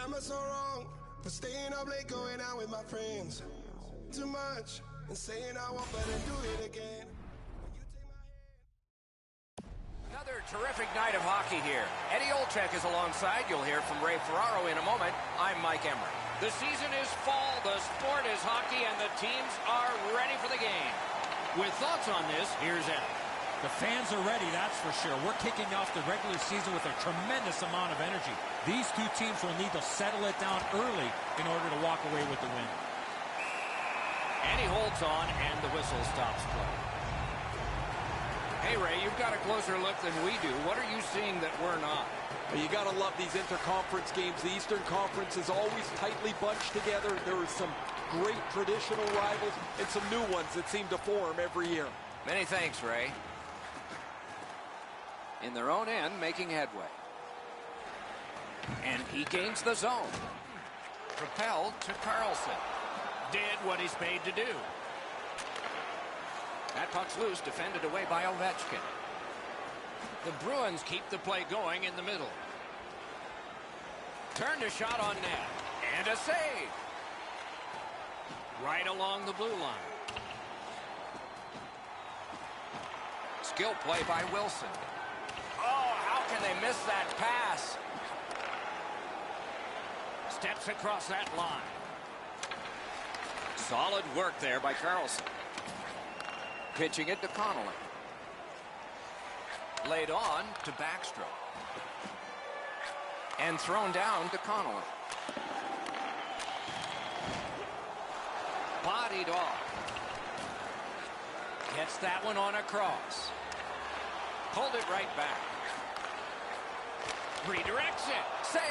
Am I so wrong for staying up late, going out with my friends? Too much and saying I won't better do it again. Another terrific night of hockey here. Eddie Olczyk is alongside. You'll hear from Ray Ferraro in a moment. I'm Mike Emmerich. The season is fall, the sport is hockey, and the teams are ready for the game. With thoughts on this, here's Ed. The fans are ready, that's for sure. We're kicking off the regular season with a tremendous amount of energy. These two teams will need to settle it down early in order to walk away with the win. And he holds on, and the whistle stops play. Hey, Ray, you've got a closer look than we do. What are you seeing that we're not? Well, you got to love these interconference games. The Eastern Conference is always tightly bunched together. There are some great traditional rivals and some new ones that seem to form every year. Many thanks, Ray. In their own end, making headway. And he gains the zone. Propelled to Carlson. Did what he's paid to do. That puck's loose, defended away by Ovechkin. The Bruins keep the play going in the middle. Turned a shot on net. And a save. Right along the blue line. Skill play by Wilson. Oh, how can they miss that pass? Steps across that line. Solid work there by Carlson. Pitching it to Connolly. Laid on to Backstrom. And thrown down to Connolly. Bodied off. Gets that one on a cross. Pulled it right back. Redirects it. Save.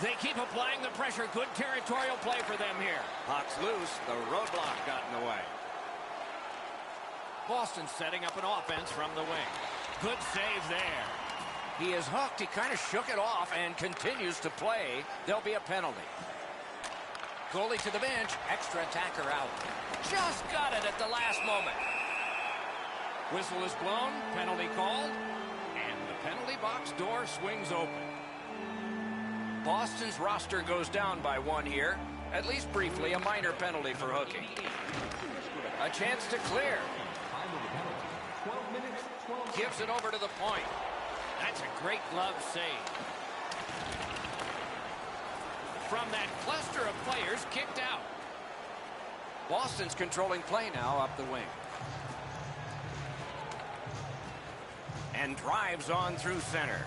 They keep applying the pressure. Good territorial play for them here. Puck's loose. The roadblock got in the way. Boston setting up an offense from the wing. Good save there. He is hooked. He kind of shook it off and continues to play. There'll be a penalty. Goalie to the bench. Extra attacker out. Just got it at the last moment. Whistle is blown. Penalty called. And the penalty box door swings open. Boston's roster goes down by 1 here. At least briefly, a minor penalty for hooking. A chance to clear. Gives it over to the point. That's a great glove save. From that cluster of players, kicked out. Boston's controlling play now up the wing. And drives on through center.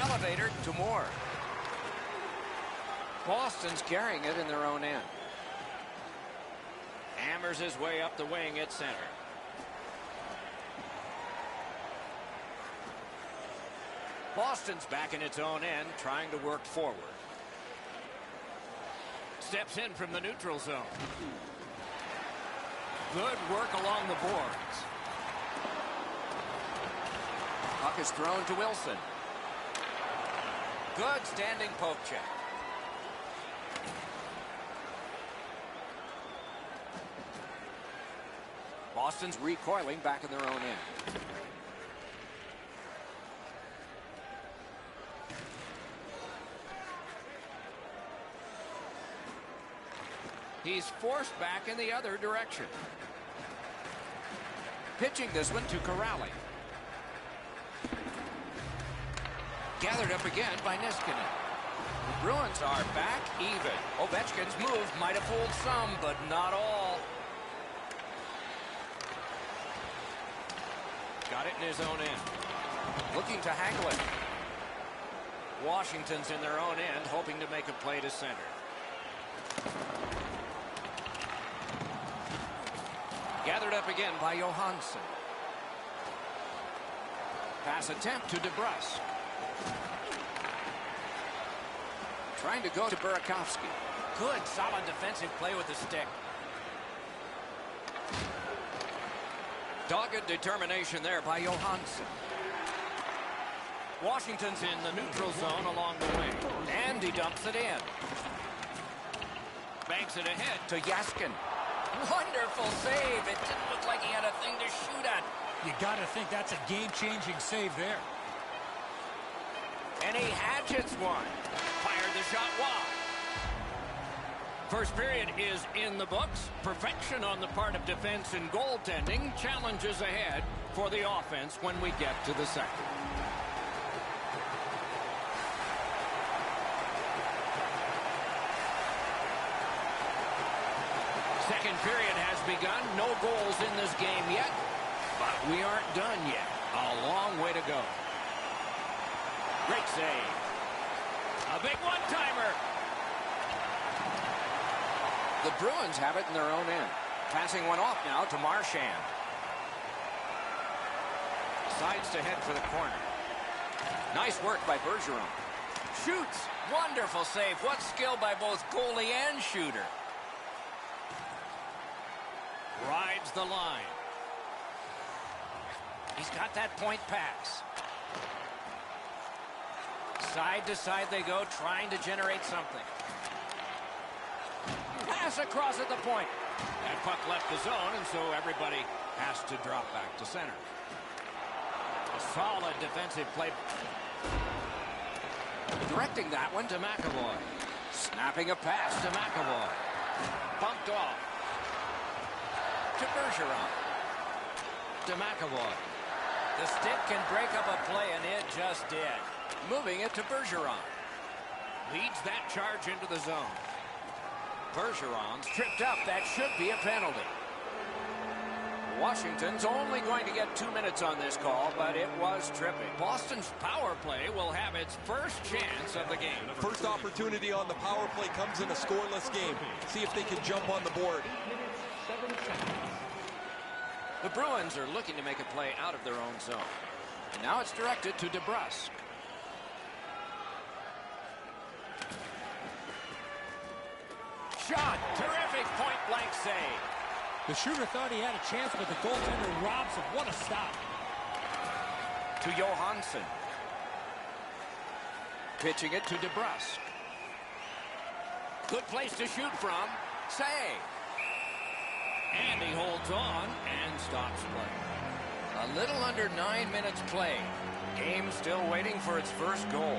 Elevator to Moore. Boston's carrying it in their own end. Hammers his way up the wing at center. Boston's back in its own end, trying to work forward. Steps in from the neutral zone. Good work along the boards. Puck is thrown to Wilson. Good standing poke check. Boston's recoiling back in their own end. He's forced back in the other direction. Pitching this one to Corrali. Gathered up again by Niskanen. The Bruins are back even. Ovechkin's move might have fooled some, but not all. Got it in his own end. Looking to haggle it. Washington's in their own end, hoping to make a play to center. Gathered up again by Johansson. Pass attempt to DeBrusk. Trying to go to Burakovsky. Good, solid defensive play with the stick. Dogged determination there by Johansson. Washington's in the neutral zone along the wing. And he dumps it in. Banks it ahead to Jaskin. Wonderful save. It didn't look like he had a thing to shoot at. You got to think that's a game-changing save there. And he hatchets one. Fired the shot wide. First period is in the books. Perfection on the part of defense and goaltending. Challenges ahead for the offense when we get to the second. Second period has begun. No goals in this game yet, but we aren't done yet. A long way to go. Great save. A big one-timer. The Bruins have it in their own end. Passing one off now to Marchand. Sides to head for the corner. Nice work by Bergeron. Shoots. Wonderful save. What skill by both goalie and shooter. Rides the line. He's got that point pass. Side to side they go, trying to generate something. Pass across at the point. That puck left the zone, and so everybody has to drop back to center. A solid defensive play. Directing that one to McAvoy. Snapping a pass to McAvoy. Bumped off. To Bergeron. To McAvoy. The stick can break up a play, and it just did. Moving it to Bergeron. Leads that charge into the zone. Bergeron's tripped up. That should be a penalty. Washington's only going to get 2 minutes on this call, but it was tripping. Boston's power play will have its first chance of the game. First opportunity on the power play comes in a scoreless game. See if they can jump on the board. The Bruins are looking to make a play out of their own zone. And now it's directed to DeBrusk. Shot. Terrific point-blank save. The shooter thought he had a chance, but the goaltender robs him. What a stop. To Johansson. Pitching it to DeBrusk. Good place to shoot from. Save. And he holds on and stops play. A little under 9 minutes played. Game team still waiting for its first goal.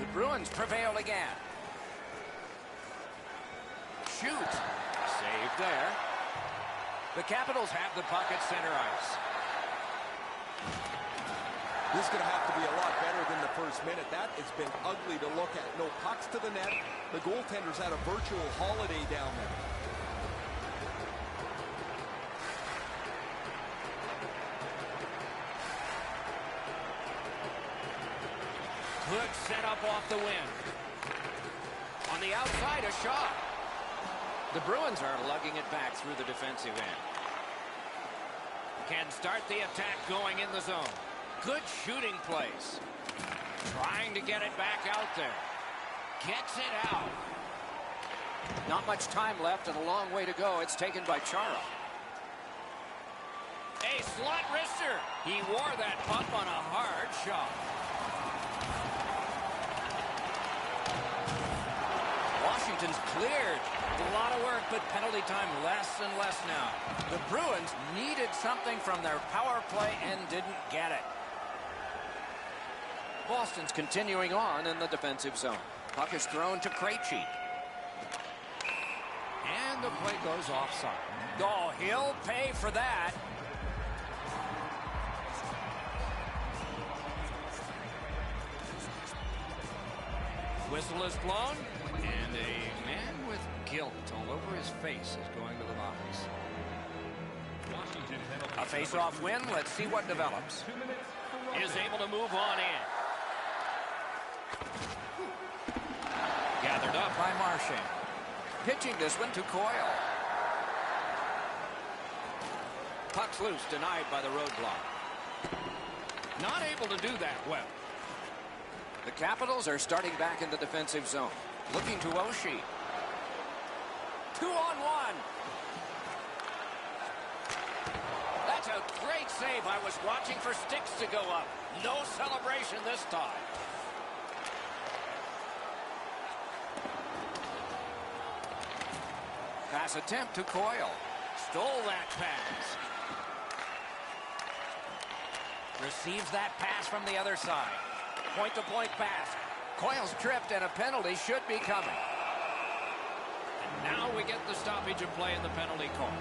The Bruins prevail again. Shoot. Saved there. The Capitals have the puck at center ice. This is going to have to be a lot better than the first minute. That has been ugly to look at. No pucks to the net. The goaltender's had a virtual holiday down there. Good setup off the wing. On the outside, a shot. The Bruins are lugging it back through the defensive end. Can start the attack going in the zone. Good shooting place. Trying to get it back out there. Gets it out. Not much time left and a long way to go. It's taken by Chara. A slot wrister. He wore that bump on a hard shot. Washington's cleared. A lot of work, but penalty time less and less now. The Bruins needed something from their power play and didn't get it. Boston's continuing on in the defensive zone. Puck is thrown to Krejci. And the play goes offside. Oh, he'll pay for that. Whistle is blown, and a man with guilt all over his face is going to the box. A face-off win. Let's see what develops. Is able to move on in. Gathered up by Marchand. Pitching this one to Coyle. Puck's loose, denied by the roadblock. Not able to do that well. The Capitals are starting back in the defensive zone. Looking to Oshie. 2-on-1. That's a great save. I was watching for sticks to go up. No celebration this time. Pass attempt to Coyle. Stole that pass. Receives that pass from the other side. Point-to-point pass. Coyle's tripped and a penalty should be coming. And now we get the stoppage of play in the penalty call.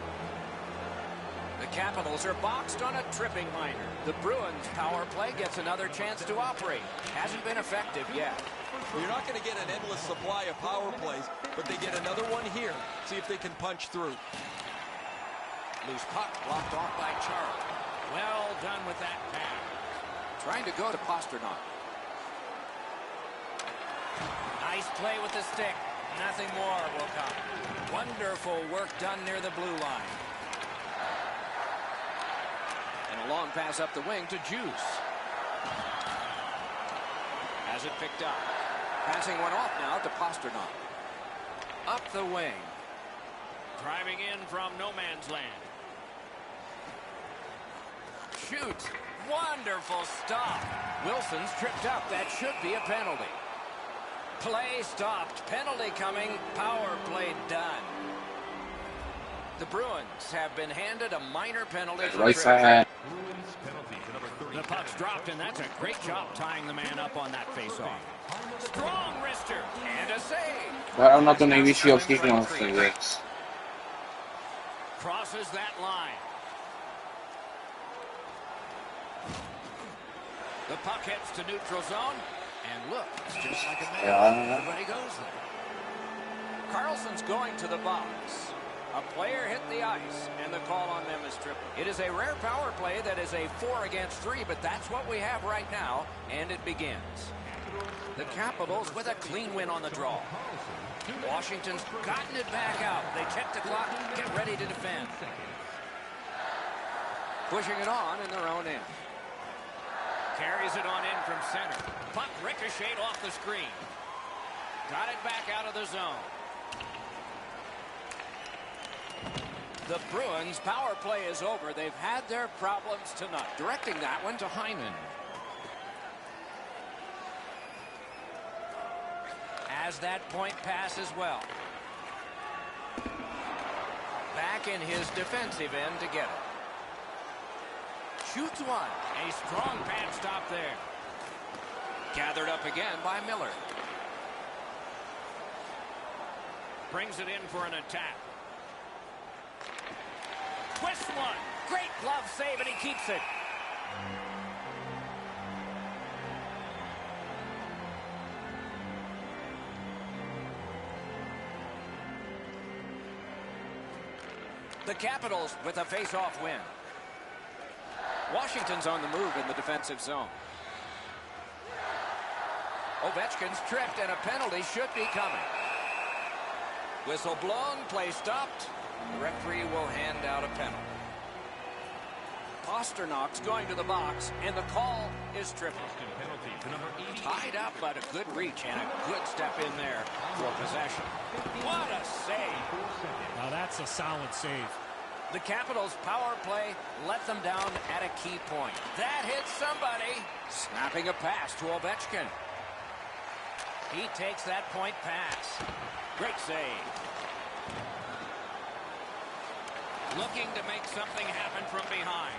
The Capitals are boxed on a tripping minor. The Bruins power play gets another chance to operate. Hasn't been effective yet. You're not going to get an endless supply of power plays, but they get another one here. See if they can punch through. Loose puck blocked off by Chara. Well done with that pass. Trying to go to Pastrnak. Nice play with the stick. Nothing more will come. Wonderful work done near the blue line. And a long pass up the wing to Juice. Has it picked up. Passing one off now to Pastrnak. Up the wing. Driving in from no man's land. Shoots. Wonderful stop. Wilson's tripped up. That should be a penalty. Play stopped. Penalty coming. Power play done. The Bruins have been handed a minor penalty. Right side. The puck's dropped, and that's a great job tying the man up on that faceoff. Strong wrister and a save. Parang na to najvyšší obstížnost. Crosses that line. The puck heads to neutral zone. And look, it's just like a man. Everybody goes there. Carlson's going to the box. A player hit the ice, and the call on them is tripping. It is a rare power play that is a 4 against 3, but that's what we have right now, and it begins. The Capitals with a clean win on the draw. Washington's gotten it back out. They check the clock, get ready to defend. Pushing it on in their own end. Carries it on in from center. Puck ricocheted off the screen. Got it back out of the zone. The Bruins' power play is over. They've had their problems tonight. Directing that one to Hyman. Has that point pass as well. Back in his defensive end to get it. Shoots one. A strong pad stop there. Gathered up again by Miller. Brings it in for an attack. Twists one. Great glove save, and he keeps it. The Capitals with a face-off win. Washington's on the move in the defensive zone. Ovechkin's tripped, and a penalty should be coming. Whistle blown, play stopped. The referee will hand out a penalty. Pasternak's going to the box, and the call is triple. Tied up, but a good reach and a good step in there for possession. What a save! Now that's a solid save. The Capitals' power play let them down at a key point. That hits somebody. Snapping a pass to Ovechkin. He takes that point pass. Great save. Looking to make something happen from behind.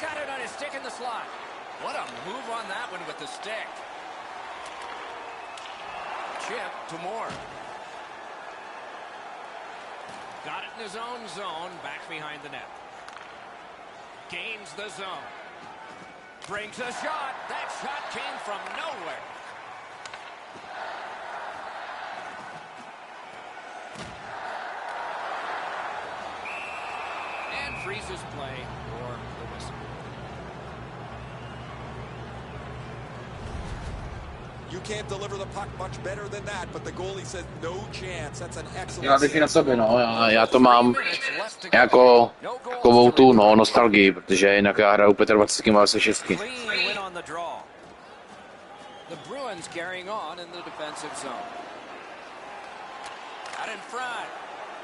Got it on his stick in the slot. What a move on that one with the stick. Chip to Moore. Got it in his own zone, back behind the net. Gains the zone. Brings a shot. That shot came from nowhere. And freezes play for the whistle. You can't deliver the puck much better than that, but the goalie said no chance. That's an excellent Já teď na sobě, no. Já to mám jako takovou tu nostalgii, protože jinak já hraju 25 a 6. The Bruins carrying on in the defensive zone. Out in front.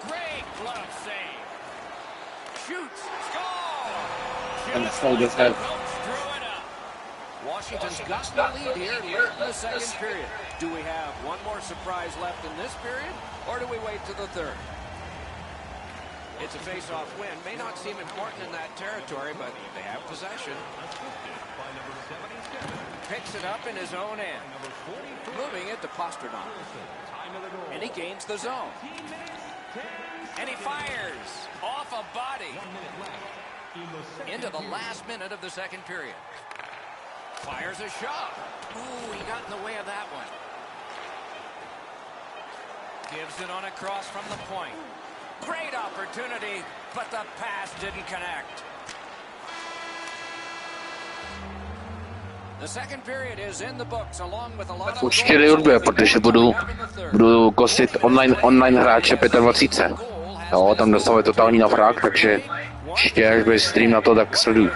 Great glove save. Shoots. Score! Washington's got the lead here late in the second period. Do we have one more surprise left in this period, or do we wait to the third? It's a face-off win. May not seem important in that territory, but they have possession. Picks it up in his own end. Moving it to Pastrnak. And he gains the zone. And he fires off a body. Into the last minute of the second period. Fires a shot. Ooh, he got in the way of that one. Gives it on a cross from the point. Great opportunity, but the pass didn't connect. The second period is in the books along with a lot of Určitě nejurbe, protože budu kosit online hráče 25. Jo, tam dostává totální nafrák, takže určitě, až bude stream na to, tak sleduju.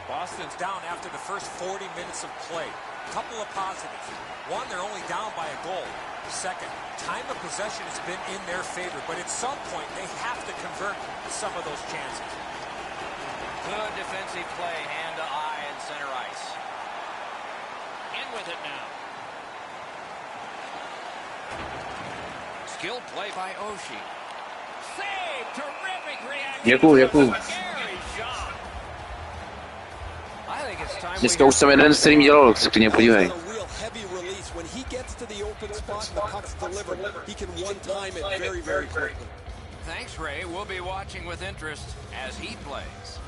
Boston's down after the first 40 minutes of play. Couple of positives. One, they're only down by a goal. Second, time of possession has been in their favor, but at some point they have to convert some of those chances. Good defensive play, hand to eye and center ice. In with it now. Skilled play by Oshie. Save! Terrific reaction. Děkuju. Dneska už jsem jeden stream dělal, tak se klidně podívej. When he gets to the open spot and the puck's delivered, he can one-time it very, very quickly. Thanks, Ray. We'll be watching with interest as he plays.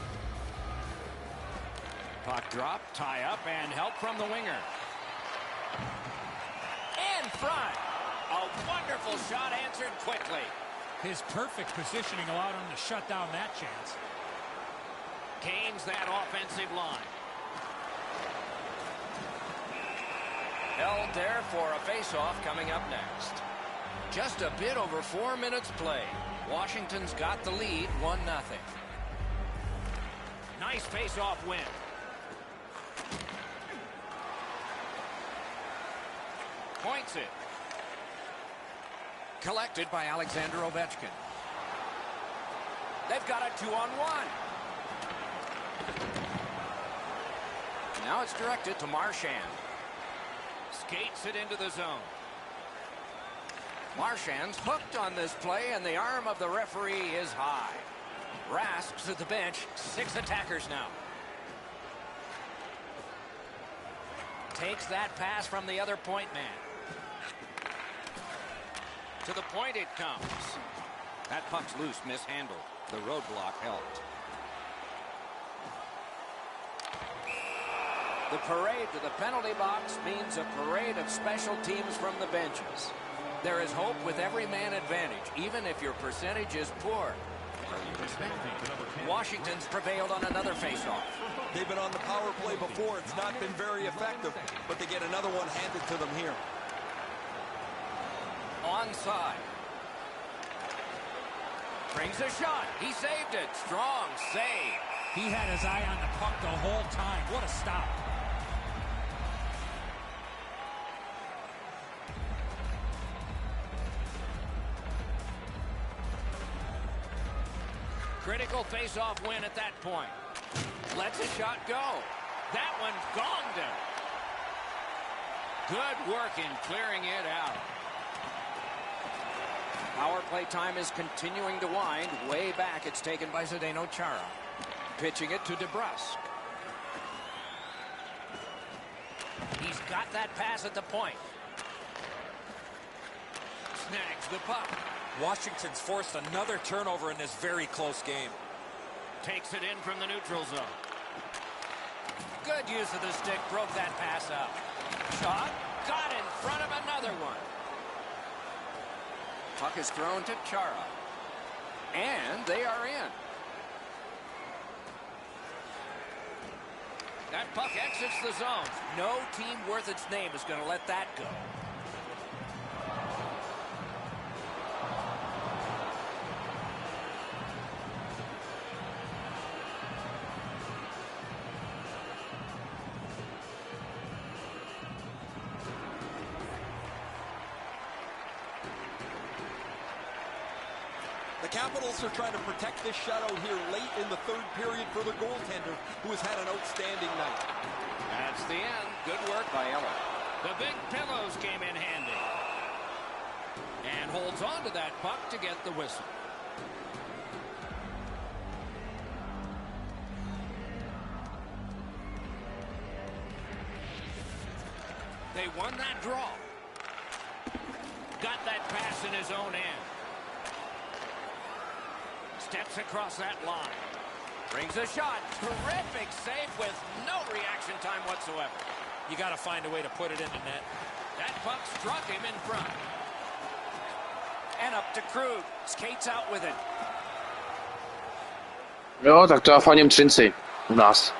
Puck drop, tie up, and help from the winger. In front. A wonderful shot answered quickly. His perfect positioning allowed him to shut down that chance. Gains that offensive line. Held there for a face-off coming up next. Just a bit over 4 minutes played. Washington's got the lead, 1-0. Nice face-off win. Points it. Collected by Alexander Ovechkin. They've got a 2-on-1. Now it's directed to Marchand. Skates it into the zone. Marchand's hooked on this play, and the arm of the referee is high. Rask to the bench. 6 attackers now. Takes that pass from the other point man. To the point it comes. That puck's loose, mishandled. The roadblock helped. The parade to the penalty box means a parade of special teams from the benches. There is hope with every man advantage, even if your percentage is poor. Washington's prevailed on another faceoff. They've been on the power play before. It's not been very effective, but they get another one handed to them here. Onside. Brings a shot. He saved it. Strong save. He had his eye on the puck the whole time. What a stop. Critical face-off win at that point. Lets a shot go. That one gonged him. Good work in clearing it out. Power play time is continuing to wind. Way back, it's taken by Zdeno Chara. Pitching it to DeBrusk. He's got that pass at the point. Snags the puck. Washington's forced another turnover in this very close game. Takes it in from the neutral zone. Good use of the stick. Broke that pass up. Shot. Got in front of another one. Puck is thrown to Chara. And they are in. That puck exits the zone. No team worth its name is going to let that go. The Capitals are trying to protect this shutout here late in the third period for the goaltender, who has had an outstanding night. That's the end. Good work by Ella. The big pillows came in handy. And holds on to that puck to get the whistle. They won that draw. Got that pass in his own end. Steps across that line. Brings a shot. Terrific save with no reaction time whatsoever. You got to find a way to put it in the net. That puck struck him in front. And up to Krug. Skates out with it. Jo, tak to já faním Třinci u nás.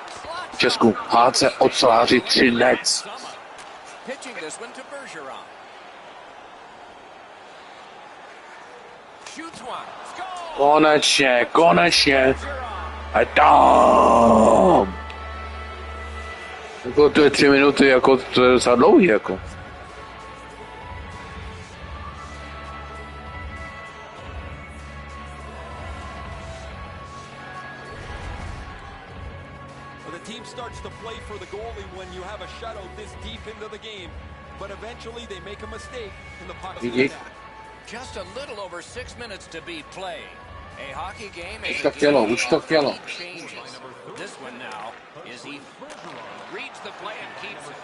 V Česku. HC Oceláři Třinec. Pitching this one to Bergeron. Shoots one. Konečně, konečně. A tam. Jako to je 3 minuty, jako to je docela dlouhý, jako. The team starts to play for the goalie when you have a shutout this deep into the game, but eventually they make a mistake in the puck. Just a little over 6 minutes to be played. A hockey game is Už to chtělo. changes. This one now is he reads the play and keeps it.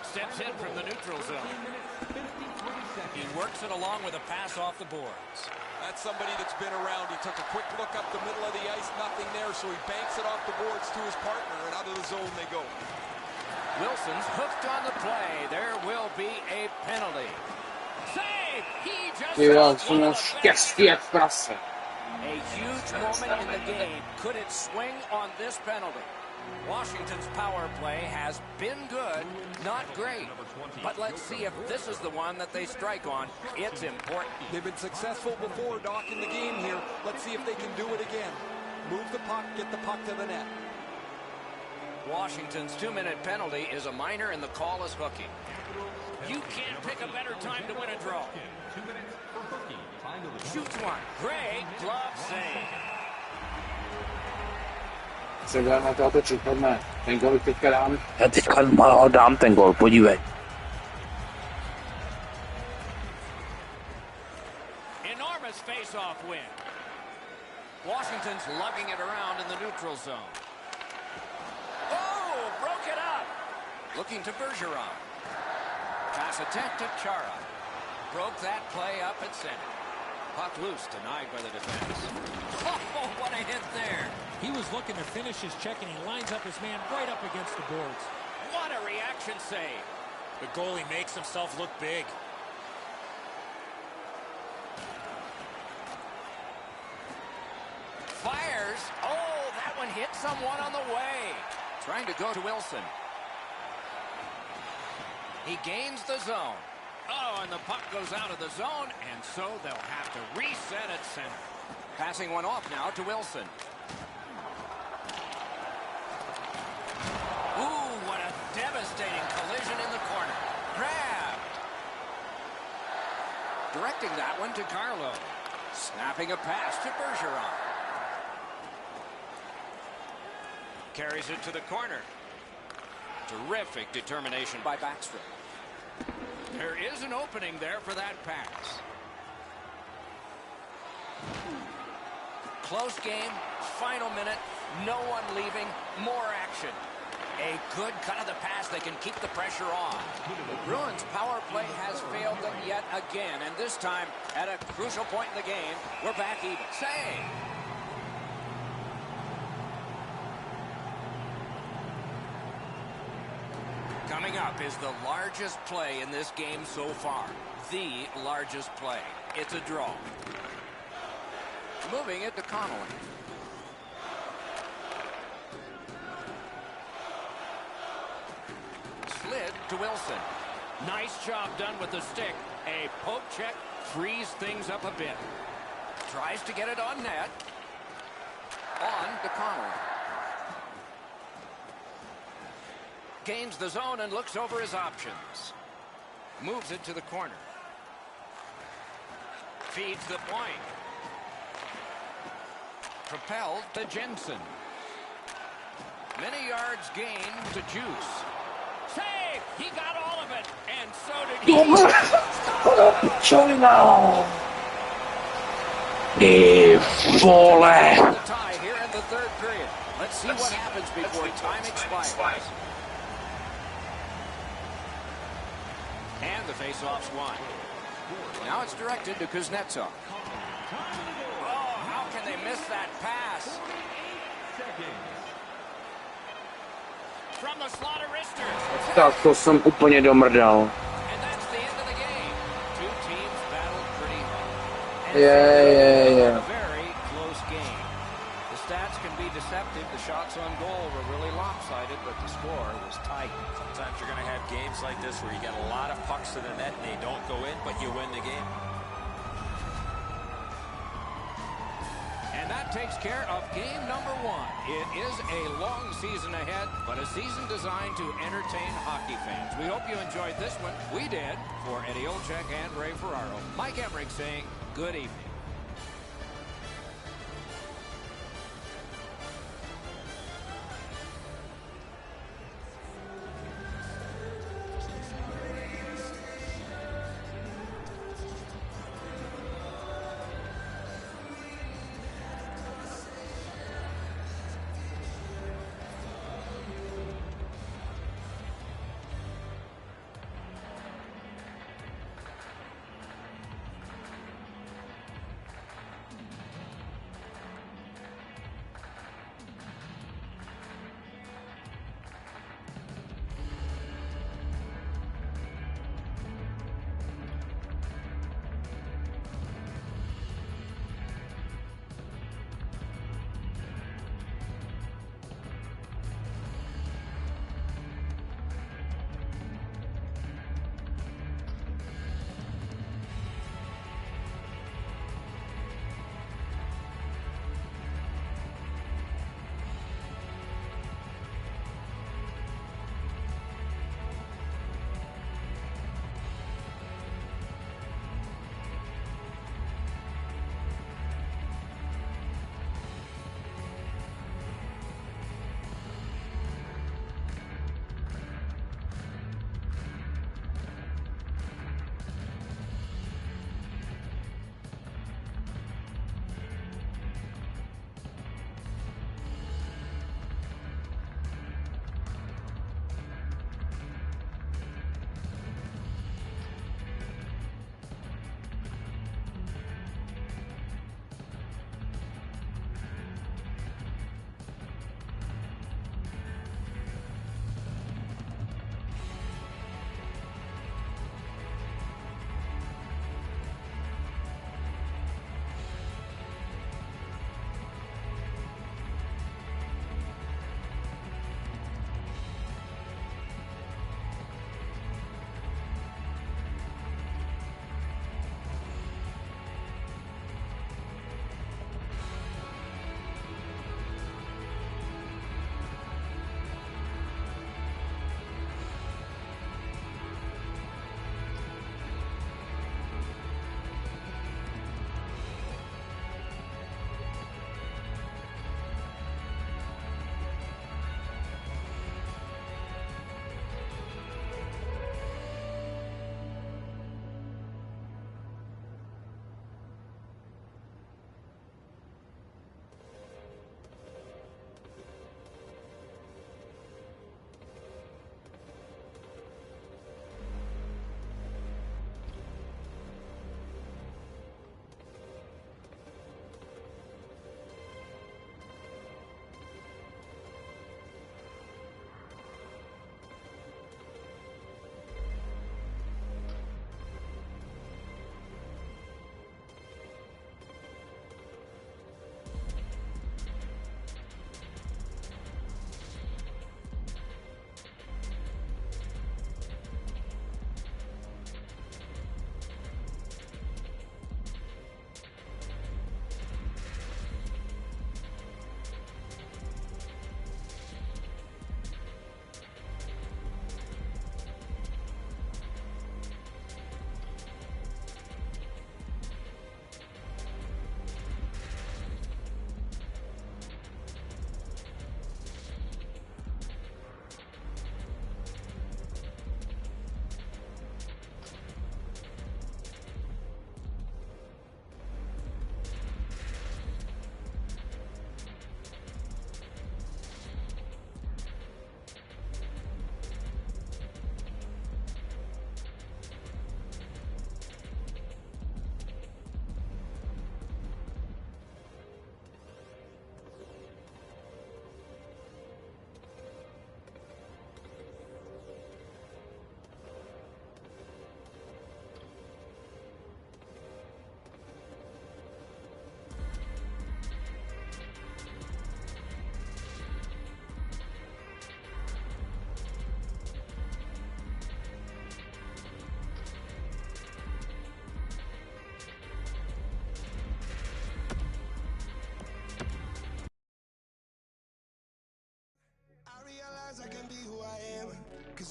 Steps in from the neutral zone. He works it along with a pass off the boards. That's somebody that's been around. He took a quick look up the middle of the ice, nothing there, so he banks it off the boards to his partner, and out of the zone they go. Wilson's hooked on the play. There will be a penalty. Save! He just a huge moment in the game. Could it swing on this penalty? Washington's power play has been good, not great. But let's see if this is the one that they strike on. It's important. They've been successful before, Doc, in the game here. Let's see if they can do it again. Move the puck, get the puck to the net. Washington's 2-minute penalty is a minor and the call is hooking. You can't pick a better time to win a draw. Shoots one. Great glove save. Na to připadne. Ten gol teďka dám. Já teďka dám ten gol, podívej. Enormous face-off win. Washington's lugging it around in the neutral zone. Oh, broke it up. Looking to Bergeron. Pass attempt to Chara. Broke that play up at center. Puck loose, denied by the defense. Oh, what a hit there. He was looking to finish his check, and he lines up his man right up against the boards. What a reaction save. The goalie makes himself look big. Fires. Oh, that one hit someone on the way. Trying to go to Wilson. He gains the zone. Oh, and the puck goes out of the zone, and so they'll have to reset at center. Passing one off now to Wilson. Ooh, what a devastating collision in the corner. Grabbed. Directing that one to Carlo. Snapping a pass to Bergeron. Carries it to the corner. Terrific determination by Backstrom. There is an opening there for that pass. Close game, final minute, no one leaving, more action. A good cut of the pass. They can keep the pressure on. The Bruins' power play has failed them yet again, and this time at a crucial point in the game, we're back even. Save! Coming up is the largest play in this game so far. The largest play. It's a draw. Moving it to Connolly. Slid to Wilson. Nice job done with the stick. A poke check frees things up a bit. Tries to get it on net. On to Connolly. Gains the zone and looks over his options. Moves it to the corner. Feeds the point. Propelled to Jensen. Many yards gained to Juice. Save! He got all of it, and so did he. The tie here in the third period. Let's see what happens before time expires. And the face-off's won. Now it's directed to Kuznetsov. Oh, how can they miss that pass? From the slaughter wristers. Tak to jsem úplně domrdal. And that's the end of the game. Two teams battled pretty hard. Yeah. A very close game. The stats can be deceptive. The shots on goal were really lopsided, but the score was tight. Sometimes you're going to have games like this where you get a lot of pucks to the net and they don't go in, but you win the game. And that takes care of game number one. It is a long season ahead, but a season designed to entertain hockey fans. We hope you enjoyed this one. We did. For Eddie Olczyk and Ray Ferraro, Mike Emmerich saying good evening.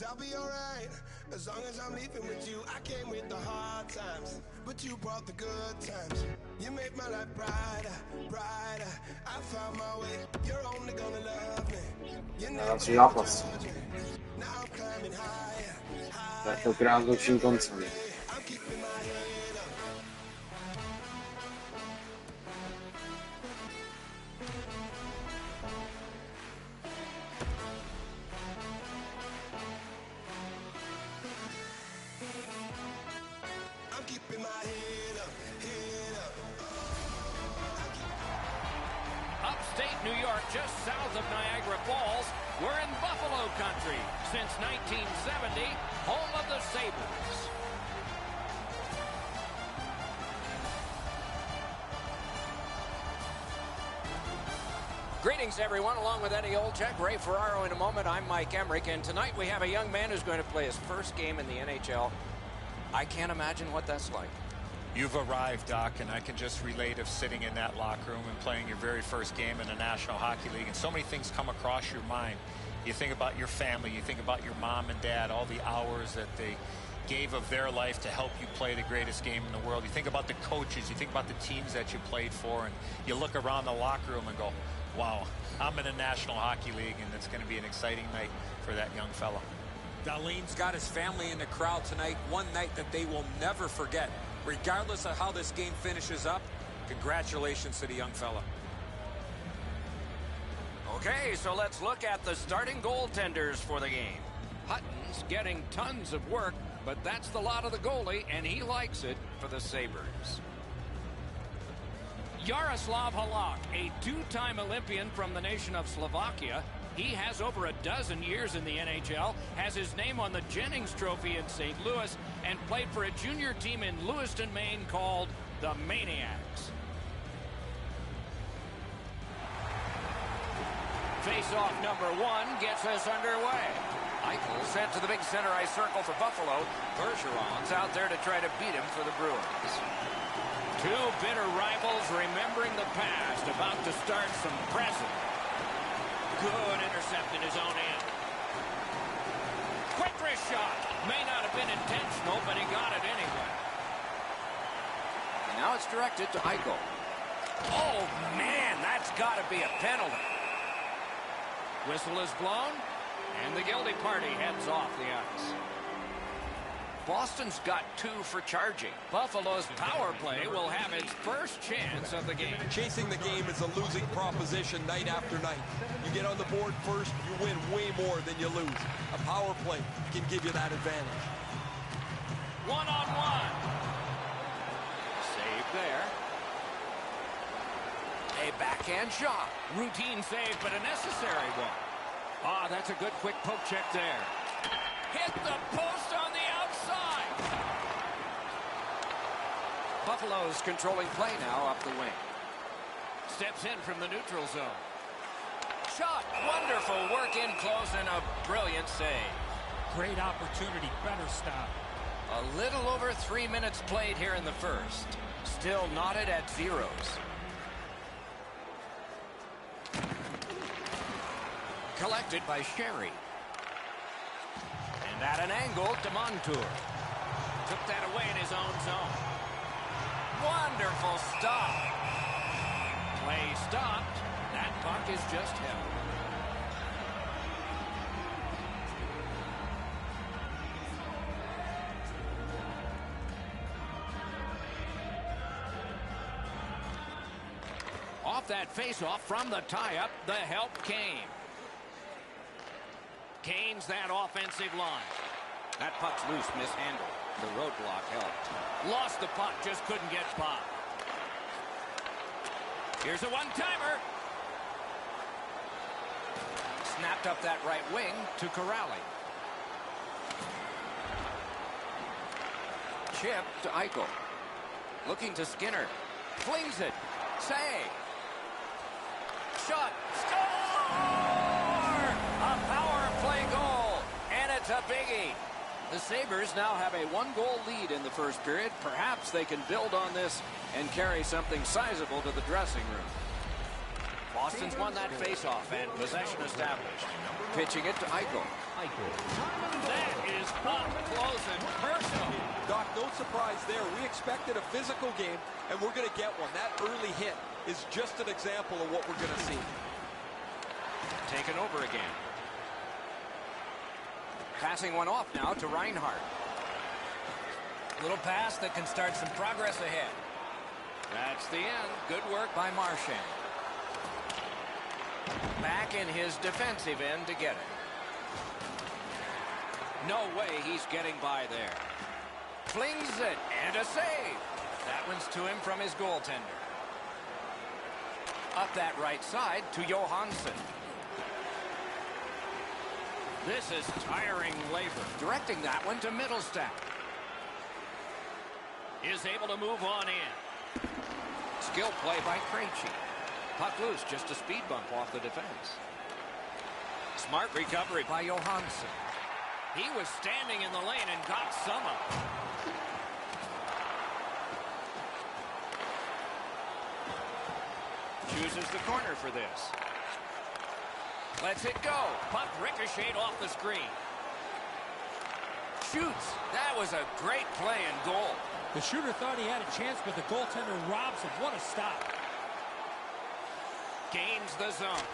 'cause I'll be alright as long as I'm leaving with you. I came with the hard times, but you brought the good times. You made my life brighter, brighter. I found my way. You're only gonna love me. You never zápas. now I'm climbing higher, Tentokrát lepším koncem. I'm keeping my head up. I'm keeping my head up, head up. Upstate New York, just south of Niagara Falls. We're in Buffalo country since 1970, home of the Sabres. Greetings, everyone. Along with Eddie Olczyk, Ray Ferraro in a moment. I'm Mike Emmerich, and tonight we have a young man who's going to play his first game in the NHL. I can't imagine what that's like. You've arrived, Doc, and I can just relate of sitting in that locker room and playing your very first game in the National Hockey League, and so many things come across your mind. You think about your family, you think about your mom and dad, all the hours that they gave of their life to help you play the greatest game in the world. You think about the coaches, you think about the teams that you played for, and you look around the locker room and go, wow, I'm in the National Hockey League, and it's going to be an exciting night for that young fella. Darlene's got his family in the crowd tonight, one night that they will never forget. Regardless of how this game finishes up, congratulations to the young fella. Okay, so let's look at the starting goaltenders for the game. Hutton's getting tons of work, but that's the lot of the goalie, and he likes it for the Sabres. Yaroslav Halak, a two-time Olympian from the nation of Slovakia. He has over a dozen years in the NHL, has his name on the Jennings Trophy in St. Louis, and played for a junior team in Lewiston, Maine called the Maniacs. Face-off number one gets us underway. Eichel sent to the big center ice circle for Buffalo. Bergeron's out there to try to beat him for the Bruins. Two bitter rivals remembering the past, about to start some present. Good intercept in his own end. Quick wrist shot. May not have been intentional, but he got it anyway. And now it's directed to Eichel. Oh, man, that's got to be a penalty. Whistle is blown, and the guilty party heads off the ice. Boston's got 2 for charging. Buffalo's power play will have its first chance of the game. Chasing the game is a losing proposition night after night. You get on the board first, you win way more than you lose. A power play can give you that advantage. One-on-one. Save there. A backhand shot. Routine save, but a necessary one. Ah, that's a good quick poke check there. Hit the post on the outside. Buffalo's controlling play now up the wing. Steps in from the neutral zone. Shot. Wonderful work in close and a brilliant save. Great opportunity, better stop. A little over 3 minutes played here in the first. Still knotted at zeros. Collected by Sherry. And at an angle to Montour. Took that away in his own zone. Wonderful stop. Play stopped. That puck is just held. Off that face-off from the tie-up, the help came. Gains that offensive line. That puck's loose, mishandled. The roadblock helped. Lost the puck, just couldn't get by. Here's a one-timer. Snapped up that right wing to Corrali. Chip to Eichel. Looking to Skinner. Flings it. Save. Shot. Score! A power play goal. And it's a biggie. The Sabres now have a 1-goal lead in the first period. Perhaps they can build on this and carry something sizable to the dressing room. Boston's won that faceoff and possession established. Pitching it to Eichel. That is up close and personal. Doc, no surprise there. We expected a physical game, and we're going to get one. That early hit is just an example of what we're going to see. Taken over again. Passing one off now to Reinhardt. Little pass that can start some progress ahead. That's the end. Good work by Marchand. Back in his defensive end to get it. No way he's getting by there. Flings it, and a save. That one's to him from his goaltender. Up that right side to Johansson. This is tiring labor. Directing that one to Middlestat. Is able to move on in. Skill play by Krejci. Puck loose, just a speed bump off the defense. Smart recovery by Johansson. He was standing in the lane and got some of it. Chooses the corner for this. Lets it go. Puck ricocheted off the screen. Shoots. That was a great play and goal. The shooter thought he had a chance, but the goaltender robs him. What a stop. Gains the zone.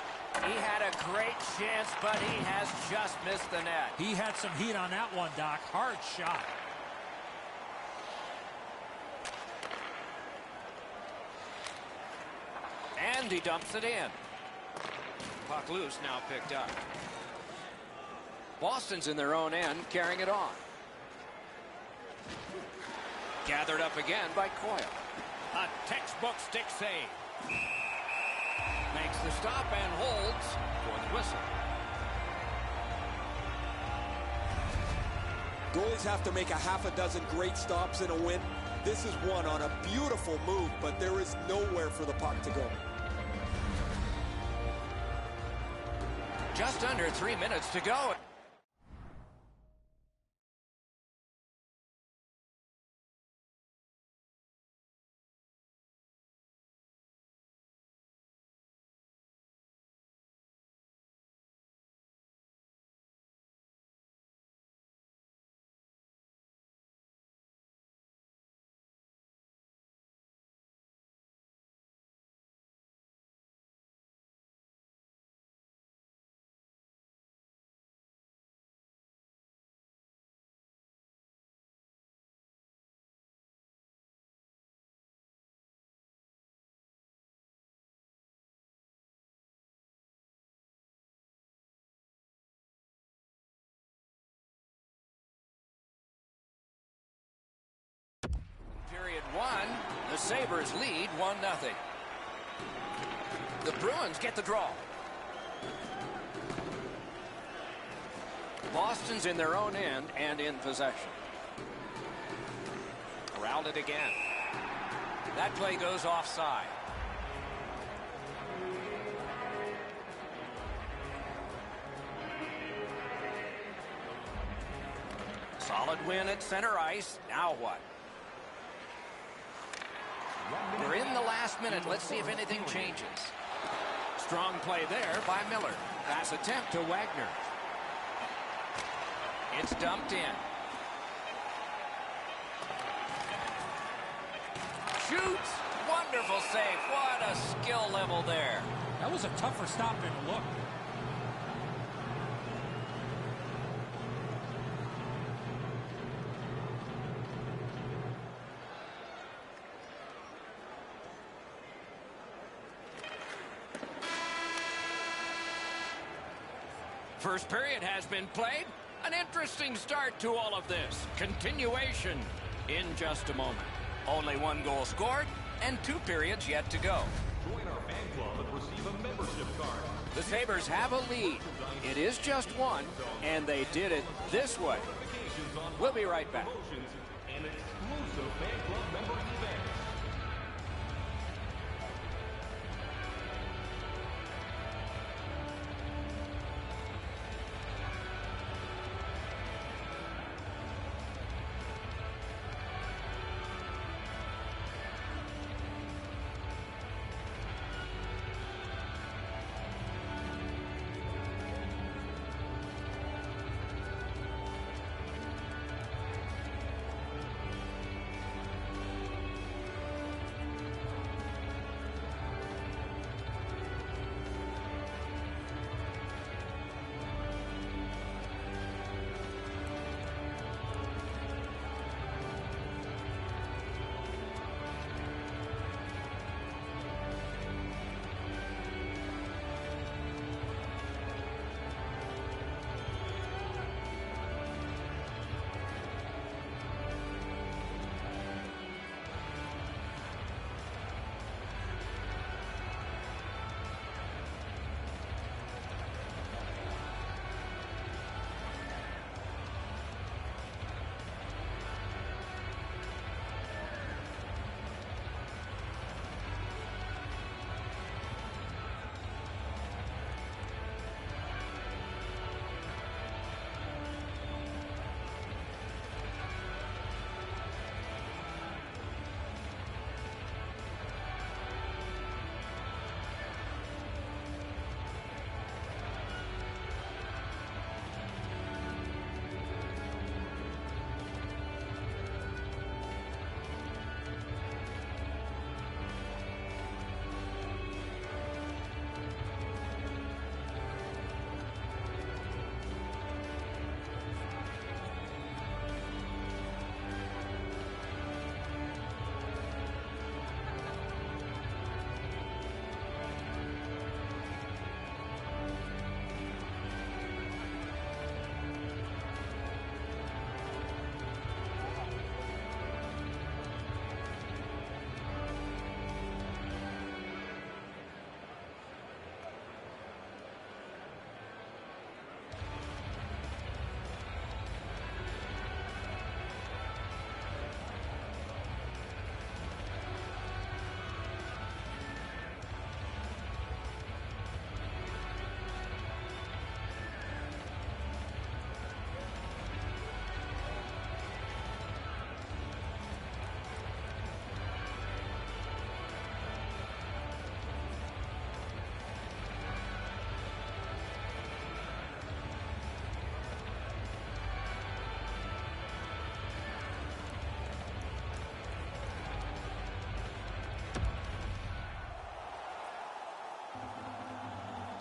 He had a great chance, but he has just missed the net. He had some heat on that one, Doc. Hard shot. And he dumps it in. Puck loose, now picked up. Boston's in their own end, carrying it on. Gathered up again by Coyle. A textbook stick save. Makes the stop and holds for the whistle. Goalies have to make a half a dozen great stops in a win. This is one on a beautiful move, but there is nowhere for the puck to go. Just under 3 minutes to go. Period one, the Sabres lead 1-0. The Bruins get the draw. Boston's in their own end and in possession. Around it again. That play goes offside. Solid win at center ice. Now what? We're in the last minute. Let's see if anything changes. Strong play there by Miller. Pass attempt to Wagner. It's dumped in. Shoots. Wonderful save. What a skill level there. That was a tougher stop than it looked. First period has been played. An interesting start to all of this. Continuation in just a moment. Only one goal scored and 2 periods yet to go. Join our fan club and receive a membership card. The Sabres have a lead. It is just one, and they did it this way. We'll be right back. And exclusive fan club member events.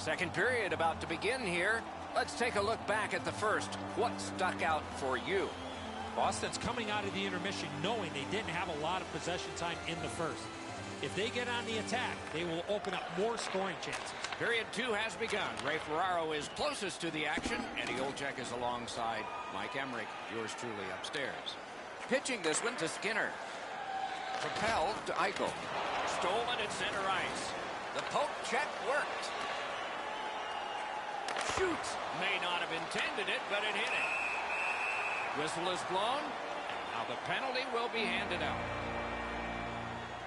Second period about to begin here. Let's take a look back at the first. What stuck out for you? Boston's coming out of the intermission knowing they didn't have a lot of possession time in the first. If they get on the attack, they will open up more scoring chances. Period 2 has begun. Ray Ferraro is closest to the action. Eddie Olczyk is alongside Mike Emmerich, yours truly, upstairs. Pitching this one to Skinner. Propelled to Eichel. Stolen at center ice. The poke check worked. Shoots. May not have intended it, but it hit it. Whistle is blown, and now the penalty will be handed out.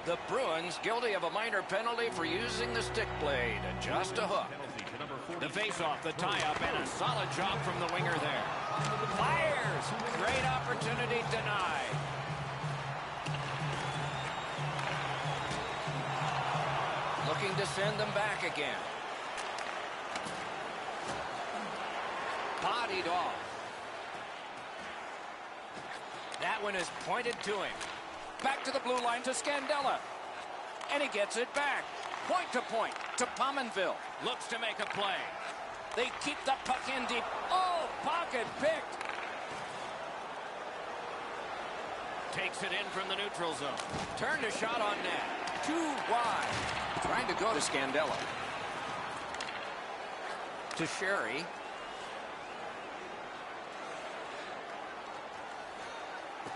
The Bruins guilty of a minor penalty for using the stick blade. Just a hook. The face-off, the tie-up, and a solid job from the winger there. Fires! Great opportunity denied. Looking to send them back again. Bodied off. That one is pointed to him. Back to the blue line to Scandella. And he gets it back. Point to Pominville. Looks to make a play. They keep the puck in deep. Oh, pocket picked. Takes it in from the neutral zone. Turned a shot on net. Too wide. Trying to go to Scandella. To Sherry.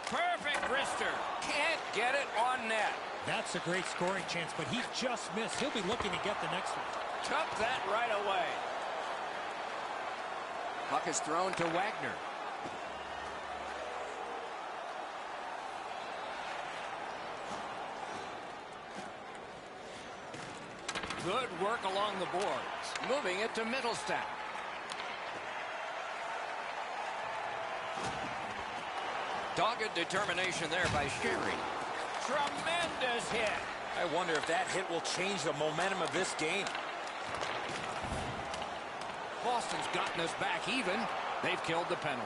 Perfect wrister. Can't get it on net. That's a great scoring chance, but he just missed. He'll be looking to get the next one. Took that right away. Puck is thrown to Wagner. Good work along the boards. Moving it to Middlestat. Dogged determination there by Sherry. Tremendous hit. I wonder if that hit will change the momentum of this game. Boston's gotten us back even. They've killed the penalty.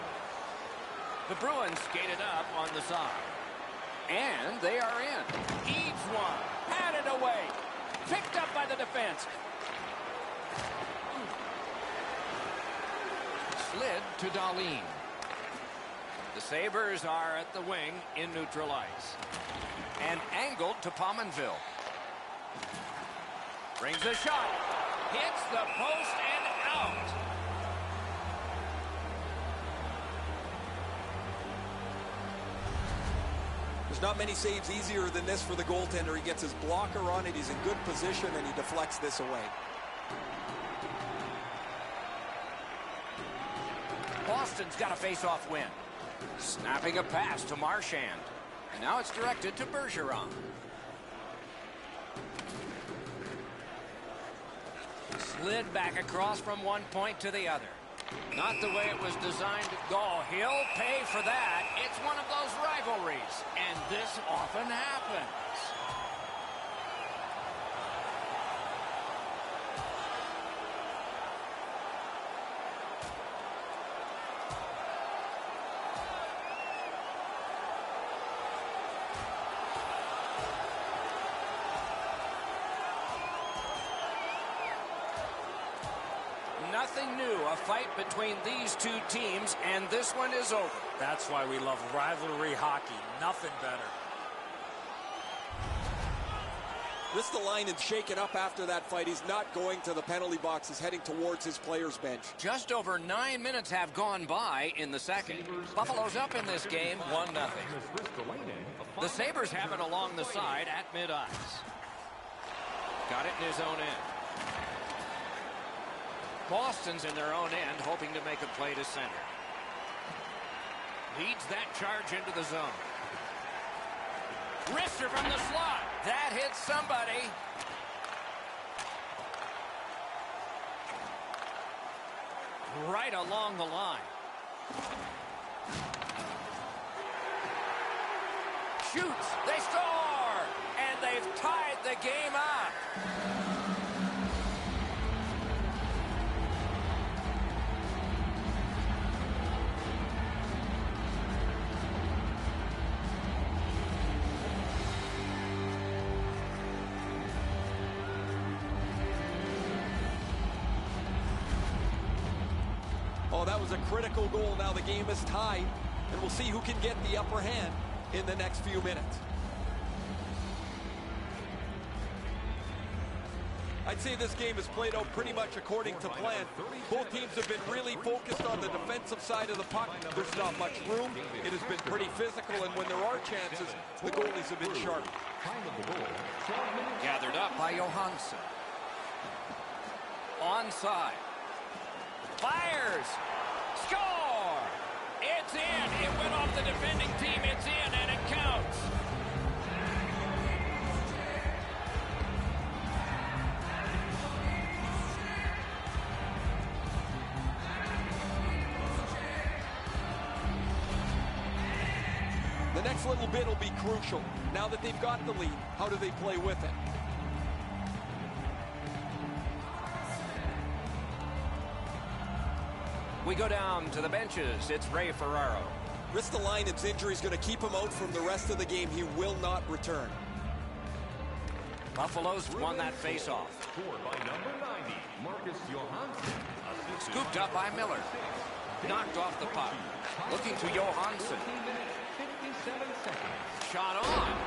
The Bruins skated up on the side. And they are in. Eats one. Patted away. Picked up by the defense. Slid to Dahlin. The Sabres are at the wing in neutral ice. And angled to Pominville. Brings a shot. Hits the post and out. There's not many saves easier than this for the goaltender. He gets his blocker on it. He's in good position, and he deflects this away. Boston's got a face-off win. Snapping a pass to Marchand. And now it's directed to Bergeron. Slid back across from one point to the other. Not the way it was designed. Oh, he'll pay for that. It's one of those rivalries. And this often happens. Nothing new, a fight between these two teams, and this one is over. That's why we love rivalry hockey. Nothing better. Ristolainen is shaken up after that fight. He's not going to the penalty box. He's heading towards his player's bench. Just over 9 minutes have gone by in the second. Buffalo's up in this game 1-0. The Sabres have it along the side at mid-ice. Got it in his own end. Boston's in their own end, hoping to make a play to center. Leads that charge into the zone. Wrister from the slot. That hits somebody. Right along the line. Shoots. They score. And they've tied the game up. Oh, that was a critical goal. Now the game is tied, and we'll see who can get the upper hand in the next few minutes. I'd say this game has played out pretty much according to plan. Both teams have been really focused on the defensive side of the puck. There's not much room. It has been pretty physical, and when there are chances, the goalies have been sharp. Gathered up by Johansson. Onside. Fires. Score! It's in. It went off the defending team. It's in, and it counts. The next little bit will be crucial. Now that they've got the lead, how do they play with it? We go down to the benches. It's Ray Ferraro. Ristolainen's injury is going to keep him out from the rest of the game. He will not return. Buffalo's won that faceoff. Scored by number 90, Marcus Johansson. Scooped up by Miller. Knocked off the puck. Looking to Johansson. 57 seconds. Shot on.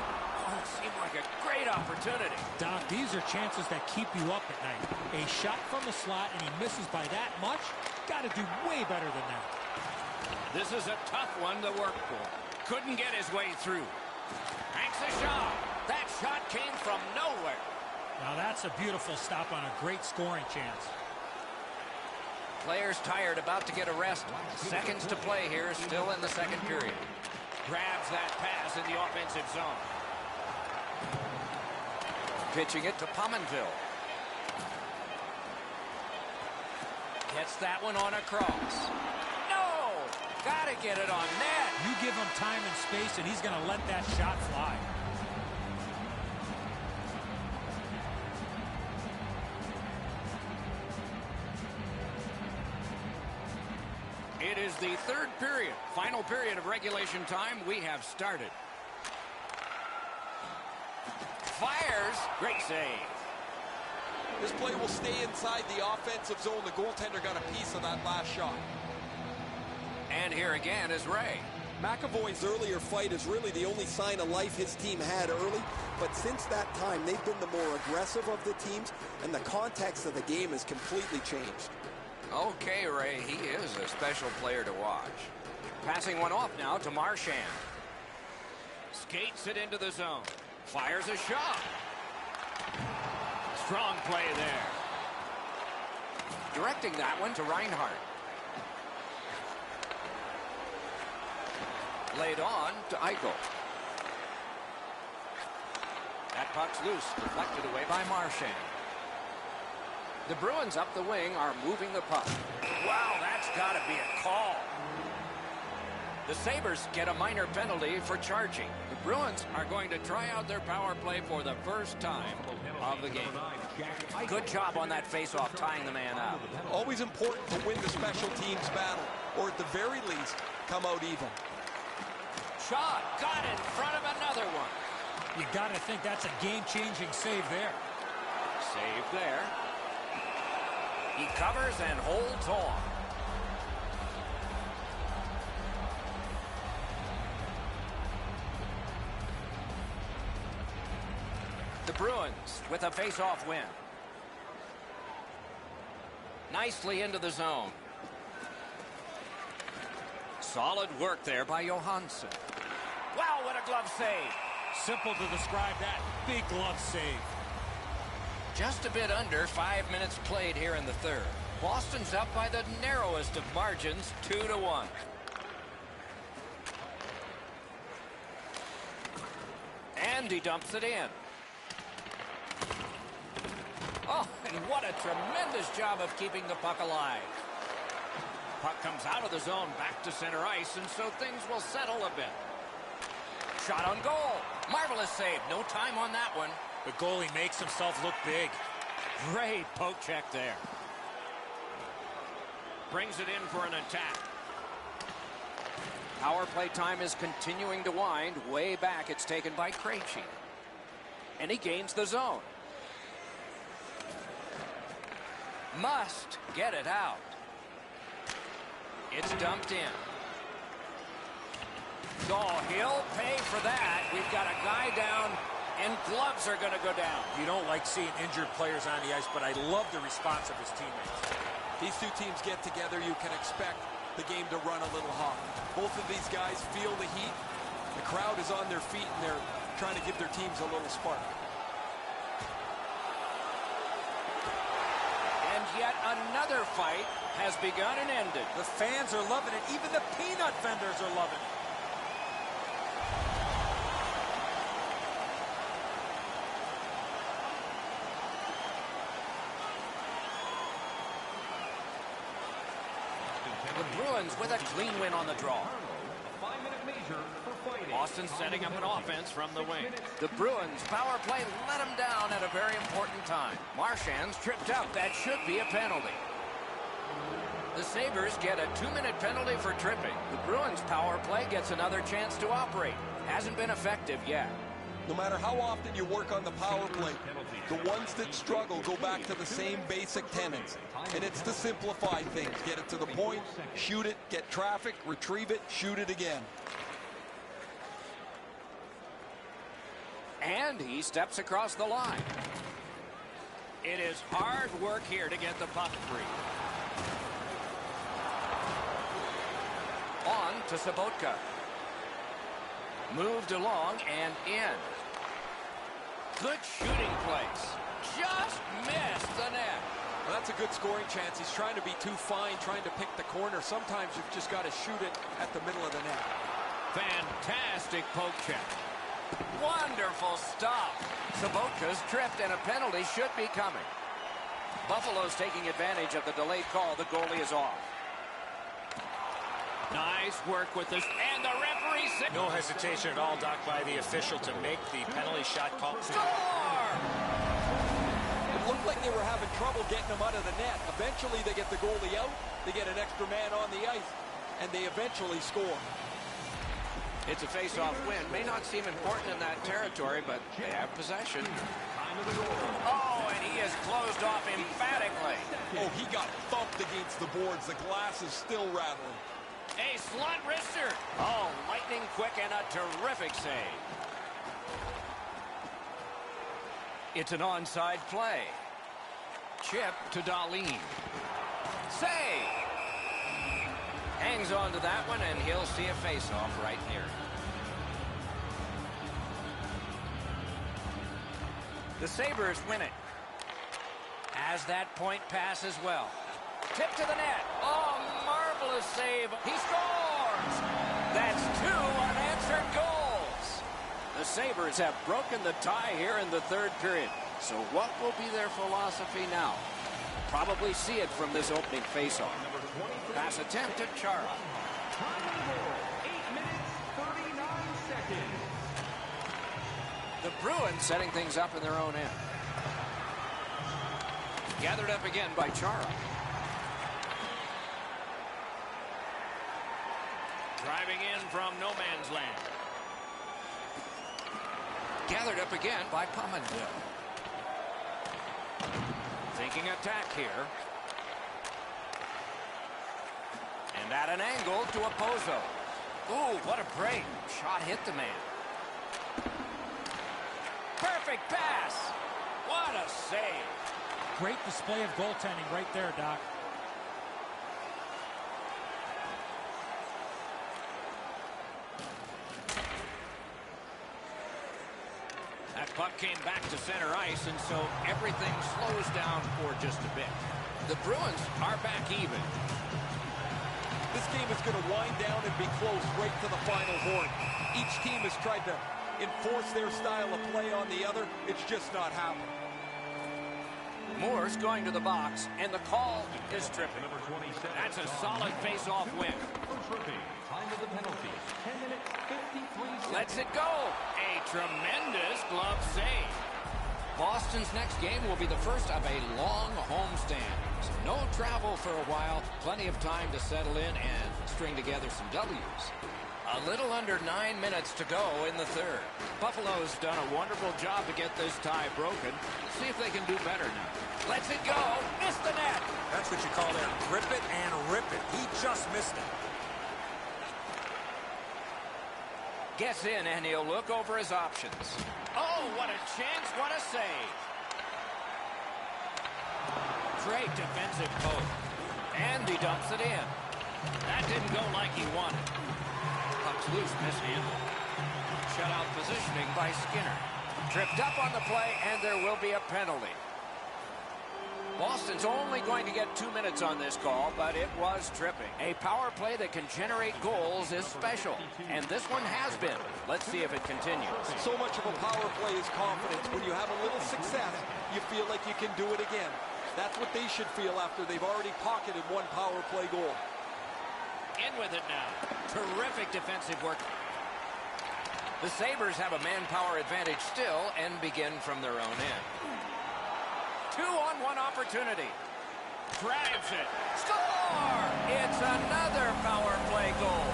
Oh, it seemed like a great opportunity. Doc, these are chances that keep you up at night. A shot from the slot and he misses by that much. Got to do way better than that. This is a tough one to work for. Couldn't get his way through. Hanks a shot. That shot came from nowhere. Now that's a beautiful stop on a great scoring chance. Players tired, about to get a rest. Seconds to play here, still in the second period. Grabs that pass in the offensive zone. Pitching it to Pominville. Gets that one on a cross. No! Gotta get it on net. You give him time and space, and he's going to let that shot fly. It is the third period. Final period of regulation time. We have started. Fires. Great save. This play will stay inside the offensive zone. The goaltender got a piece of that last shot. And here again is Ray. McAvoy's earlier fight is really the only sign of life his team had early, but since that time, they've been the more aggressive of the teams, and the context of the game has completely changed. Okay, Ray, he is a special player to watch. Passing one off now to Marchand. Skates it into the zone. Fires a shot. Strong play there. Directing that one to Reinhardt. Laid on to Eichel. That puck's loose, deflected away by Marchand. The Bruins up the wing are moving the puck. Wow, that's got to be a call. The Sabres get a minor penalty for charging. The Bruins are going to try out their power play for the first time of the game. Good job on that faceoff, tying the man up. Always important to win the special teams battle, or at the very least, come out even. Shot, got in front of another one. You got to think that's a game-changing save there. Save there. He covers and holds on. The Bruins with a face-off win. Nicely into the zone. Solid work there by Johansson. Wow, what a glove save. Simple to describe that. Big glove save. Just a bit under 5 minutes played here in the third. Boston's up by the narrowest of margins, 2-1. And he dumps it in. Oh, and what a tremendous job of keeping the puck alive. Puck comes out of the zone back to center ice, and so things will settle a bit. Shot on goal. Marvelous save. No time on that one. The goalie makes himself look big. Great poke check there. Brings it in for an attack. Power play time is continuing to wind. Way back, it's taken by Krejci. And he gains the zone. Must get it out. It's dumped in. Oh, he'll pay for that. We've got a guy down, and gloves are going to go down. You don't like seeing injured players on the ice, but I love the response of his teammates. These two teams get together, you can expect the game to run a little hot. Both of these guys feel the heat. The crowd is on their feet, and they're trying to give their teams a little spark. And yet another fight has begun and ended. The fans are loving it. Even the peanut vendors are loving it. The Bruins with a clean win on the draw. A 5-minute major for fighting. Boston setting up an offense from the wing. The Bruins power play let them down at a very important time. Marchand's tripped up. That should be a penalty. The Sabres get a 2-minute penalty for tripping. The Bruins power play gets another chance to operate. Hasn't been effective yet. No matter how often you work on the power play, the ones that struggle go back to the same basic tenets. And it's to simplify things. Get it to the point, shoot it, get traffic, retrieve it, shoot it again. And he steps across the line. It is hard work here to get the puck free. On to Sabotka. Moved along and in. Good shooting place. Just missed the net. Well, that's a good scoring chance. He's trying to be too fine, trying to pick the corner. Sometimes you've just got to shoot it at the middle of the net. Fantastic poke check. Wonderful stop. Sabotka's tripped and a penalty should be coming. Buffalo's taking advantage of the delayed call. The goalie is off. Nice work with this, and the referee said No hesitation at all, Doc, by the official to make the penalty shot call. score! It looked like they were having trouble getting him out of the net. Eventually they get the goalie out, they get an extra man on the ice, and they eventually score. It's a face-off win. May not seem important in that territory, but they have possession. Oh, and he is closed off emphatically. Oh, he got thumped against the boards. The glass is still rattling. A slot wrister. Oh, lightning quick and a terrific save. It's an onside play. Chip to Dahlin. Save. Hangs on to that one, and he'll see a face-off right here. The Sabres win it. As that point pass as well. Tip to the net. Oh, marvelous save. He scores. That's 2 unanswered goals. The Sabres have broken the tie here in the third period. So what will be their philosophy now? Probably see it from this opening faceoff. Pass attempt at Chara. 8 minutes, 39 seconds. The Bruins setting things up in their own end. Gathered up again by Chara. Driving in from no man's land. Gathered up again by Pominville. Thinking attack here. And at an angle to Opozo. Ooh, what a break. Shot hit the man. Perfect pass. What a save. Great display of goaltending right there, Doc. That puck came back to center ice, and so everything slows down for just a bit. The Bruins are back even. This game is going to wind down and be close right to the final horn. Each team has tried to enforce their style of play on the other. It's just not happening. Moore's going to the box, and the call is tripping. That's a solid face-off win. Time of the penalty, 10 minutes, 53 seconds. Lets it go. A tremendous glove save. Boston's next game will be the first of a long homestand. So no travel for a while. Plenty of time to settle in and string together some W's. A little under 9 minutes to go in the third. Buffalo's done a wonderful job to get this tie broken. See if they can do better now. Lets it go. Missed the net. That's what you call there. Grip it and rip it. He just missed it. Gets in, and he'll look over his options. Oh, what a chance. What a save. Great defensive poke. And he dumps it in. That didn't go like he wanted. Puck's loose, mishandled. Shutout positioning by Skinner. Tripped up on the play, and there will be a penalty. Boston's only going to get 2 minutes on this call, but it was tripping. A power play that can generate goals is special, and this one has been. Let's see if it continues. So much of a power play is confidence. When you have a little success, you feel like you can do it again. That's what they should feel after they've already pocketed one power play goal. In with it now. Terrific defensive work. The Sabres have a manpower advantage still and begin from their own end. 2-on-1 opportunity. Drives it. Score! It's another power play goal.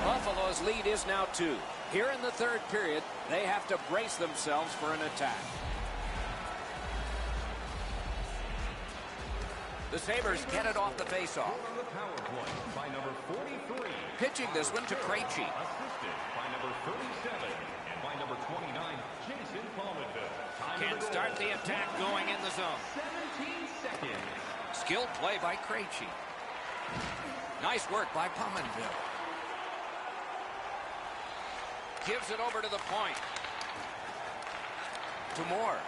Buffalo's lead is now 2. Here in the third period, they have to brace themselves for an attack. The Sabres get it off the faceoff. Pitching this one to Krejci. Assisted by number 37 and by number 29, Jason Palmerville. Can start the attack going in the zone. 17 seconds. Skilled play by Krejci. Nice work by Palmerville. Gives it over to the point. To Moore.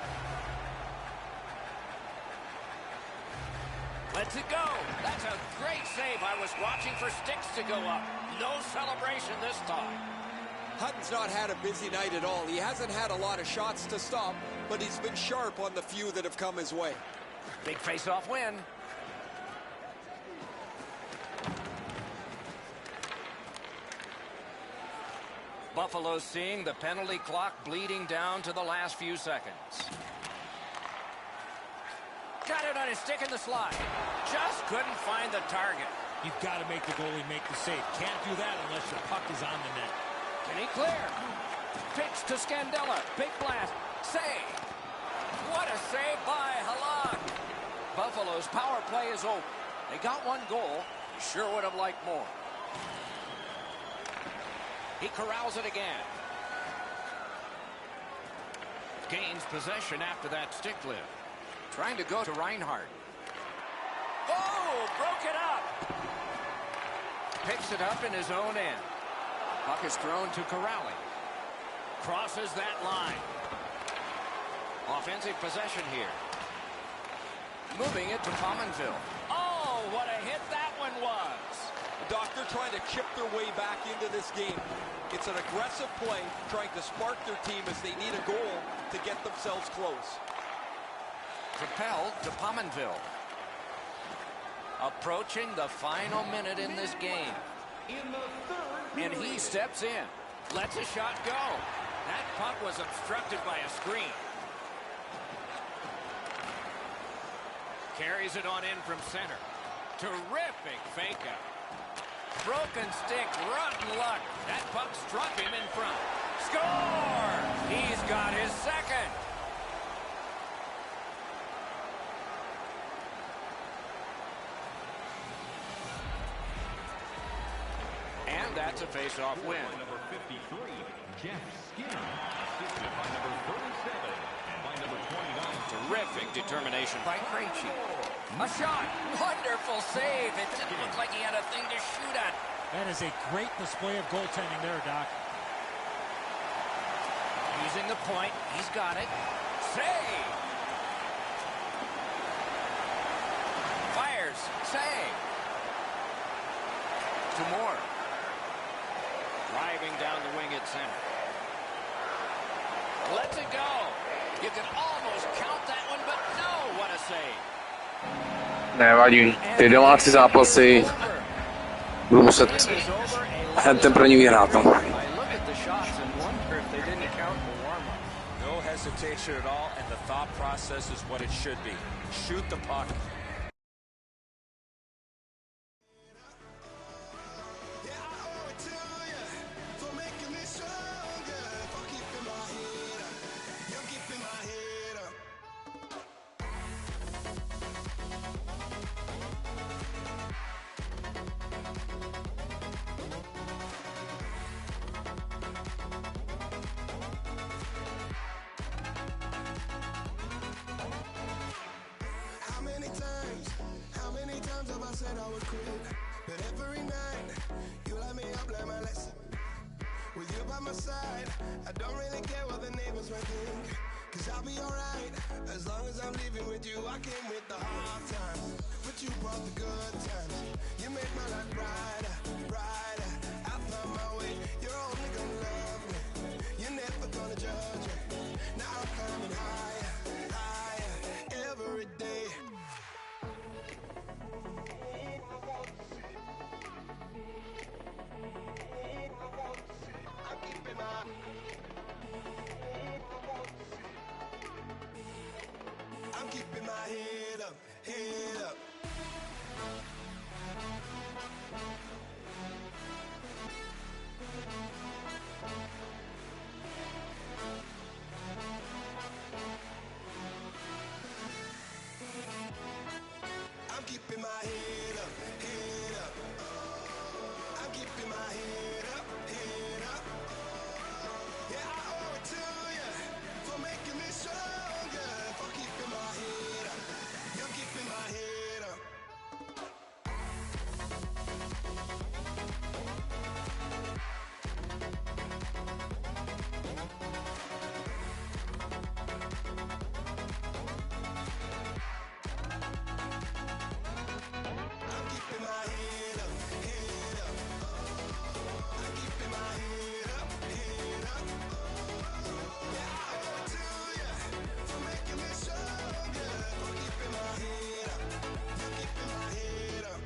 Lets it go. That's a great save. I was watching for sticks to go up. No celebration this time. Hutton's not had a busy night at all. He hasn't had a lot of shots to stop, but he's been sharp on the few that have come his way. Big face-off win. Buffalo's seeing the penalty clock bleeding down to the last few seconds. Got it on his stick in the slide. Just couldn't find the target. You've got to make the goalie make the save. Can't do that unless your puck is on the net. Can he clear? Pitch to Scandella. Big blast. Save. What a save by Halak. Buffalo's power play is over. They got one goal. Sure would have liked more. He corrals it again. Gains possession after that stick lift. Trying to go to Reinhardt. Oh, broke it up. Picks it up in his own end. Puck is thrown to Corrali. Crosses that line. Offensive possession here. Moving it to Pominville. Oh, what a hit that one was. The Doctor trying to chip their way back into this game. It's an aggressive play, trying to spark their team as they need a goal to get themselves close. Propelled to Pominville. Approaching the final minute in this game. In the third And he steps in. Lets a shot go. That puck was obstructed by a screen. Carries it on in from center. Terrific fake out. Broken stick, rotten luck. That puck struck him in front. Score! He's got his second. And that's a face-off win. number 53, Jeff Skinner. Assisted by number 37 and by number 29. Terrific determination by Krejci. A shot. Wonderful save. It didn't look like he had a thing to shoot at. That is a great display of goaltending there, Doc. Using the point. He's got it. Save. Fires. Save. To Moore. Driving down the wing at center. Lets it go. You can almost count that one, but no, what a save. Nevadí, ty domácí zápasy budu muset hned ten první vyhrát. No. No hesitation at all, and the thought process is what it should be. Shoot the puck. Yeah, I owe it to times have I said I would quit, but every night you light me up like my lesson. With you by my side, I don't really care what the neighbors might think, 'cause I'll be alright, as long as I'm leaving with you. I came with the hard times, but you brought the good times. You made my life brighter, brighter. I found my way, you're only gonna love me, you're never gonna judge me. Now I'm climbing higher, higher, every day. I'm keeping my head up, head up. I'm keeping my head up, head up. I'm keeping my head up, head up. Yeah, I owe it to you for making me stronger, for keeping my head up. You're keeping my head up. I'm keeping my head up, head up. I'm keeping my head up, head up. Yeah, I owe it to you for making me stronger, for keeping my head up. You're keeping my head up.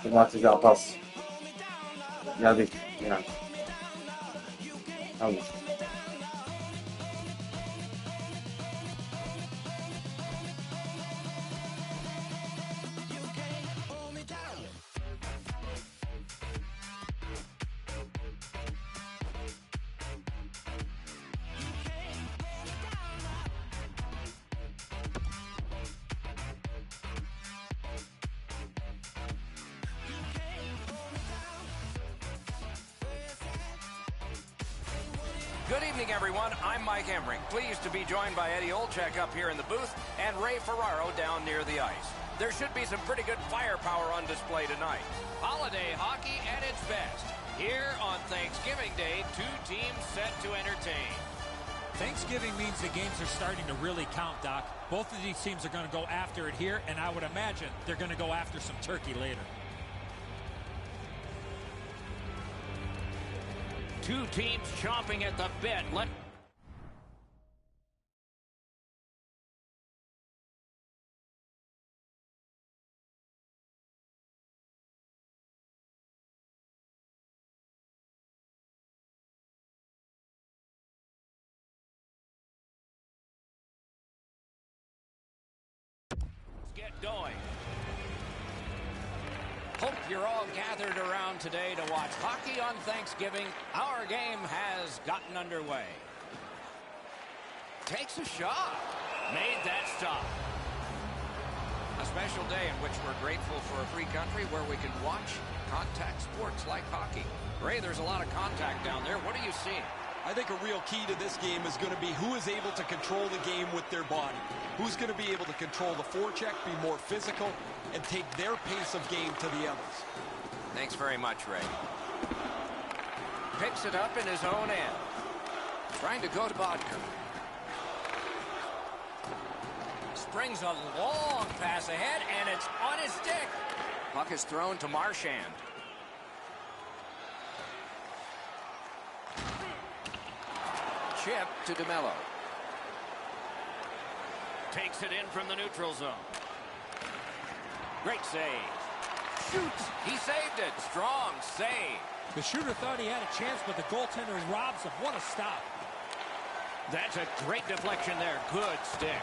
Domácí zápas. Já bych jinak. A už. Good evening, everyone. I'm Mike Emmerich. Pleased to be joined by Eddie Olczyk up here in the booth and Ray Ferraro down near the ice. There should be some pretty good firepower on display tonight. Holiday hockey at its best. Here on Thanksgiving Day, two teams set to entertain. Thanksgiving means the games are starting to really count, Doc. Both of these teams are going to go after it here, and I would imagine they're going to go after some turkey later. Two teams chomping at the bit. Let's get going. Hope you're all gathered around today to watch hockey on Thanksgiving. Our game has gotten underway. Takes a shot. Made that stop. A special day in which we're grateful for a free country where we can watch contact sports like hockey. Ray, there's a lot of contact down there. What are you seeing? I think a real key to this game is going to be who is able to control the game with their body. Who's going to be able to control the forecheck, be more physical, and take their pace of game to the others. Thanks very much, Ray. Picks it up in his own end. Trying to go to Bodker. Springs a long pass ahead, and it's on his stick. Puck is thrown to Marchand. Chip to DeMello. Takes it in from the neutral zone. Great save. Shoots. He saved it. Strong save. The shooter thought he had a chance, but the goaltender robs him. What a stop. That's a great deflection there. Good stick.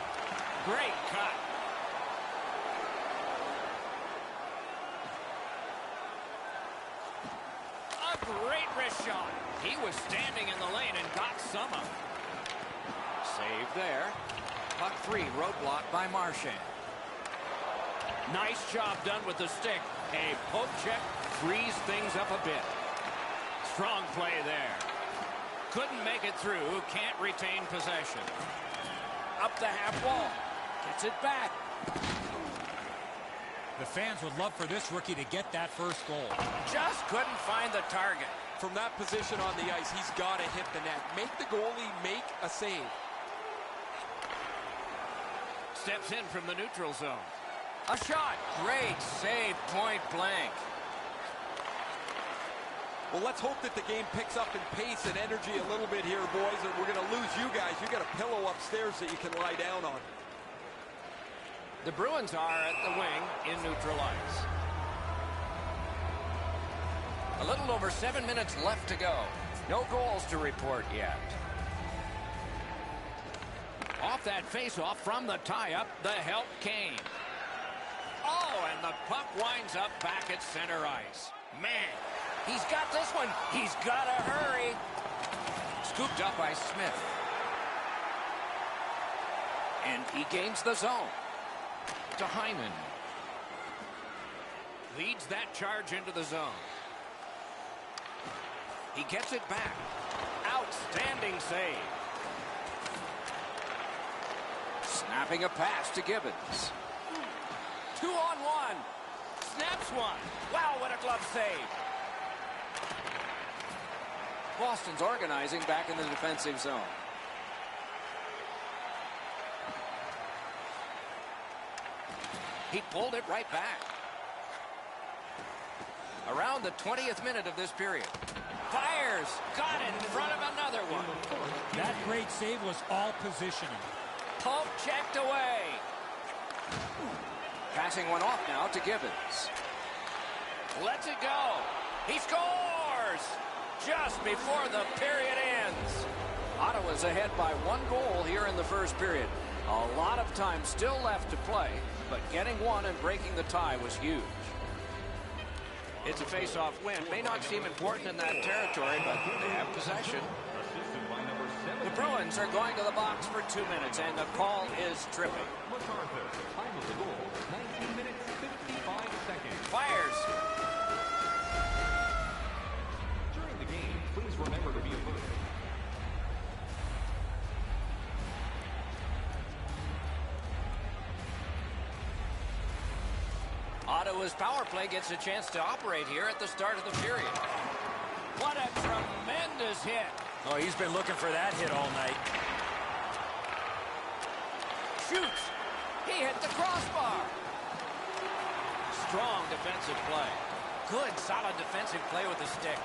Great cut. A great wrist shot. He was standing in the lane and got some of it. Save there. Puck free. Roadblock by Marchand. Nice job done with the stick. A poke check frees things up a bit. Strong play there. Couldn't make it through. Can't retain possession. Up the half wall. Gets it back. The fans would love for this rookie to get that first goal. Just couldn't find the target. From that position on the ice, he's got to hit the net. Make the goalie make a save. Steps in from the neutral zone. A shot. Great save, point blank. Well, let's hope that the game picks up in pace and energy a little bit here, boys, or we're going to lose you guys. You got a pillow upstairs that you can lie down on. The Bruins are at the wing in neutral ice. A little over 7 minutes left to go. No goals to report yet. Off that face-off from the tie-up, the help came. Oh, and the puck winds up back at center ice. Man, he's got this one. He's got to hurry. Scooped up by Smith. And he gains the zone. To Hyman. Leads that charge into the zone. He gets it back. Outstanding save. Snapping a pass to Gibbons. 2-on-1. Snaps one. Wow, what a glove save. Boston's organizing back in the defensive zone. He pulled it right back. Around the 20th minute of this period. Fires. Got it in front of another one. That great save was all positioning. Poke checked away. Passing one off now to Gibbons. Lets it go. He scores! Just before the period ends. Ottawa's ahead by 1 goal here in the first period. A lot of time still left to play, but getting one and breaking the tie was huge. It's a face-off win. May not seem important in that territory, but they have possession. The Bruins are going to the box for 2 minutes, and the call is tripping. Time of the goal, 19 minutes, 55 seconds. Fires. During the game, please remember to be alert. Ottawa's power play gets a chance to operate here at the start of the period. What a tremendous hit. Oh, he's been looking for that hit all night. Shoots. He hit the crossbar. Strong defensive play. Good, solid defensive play with the stick.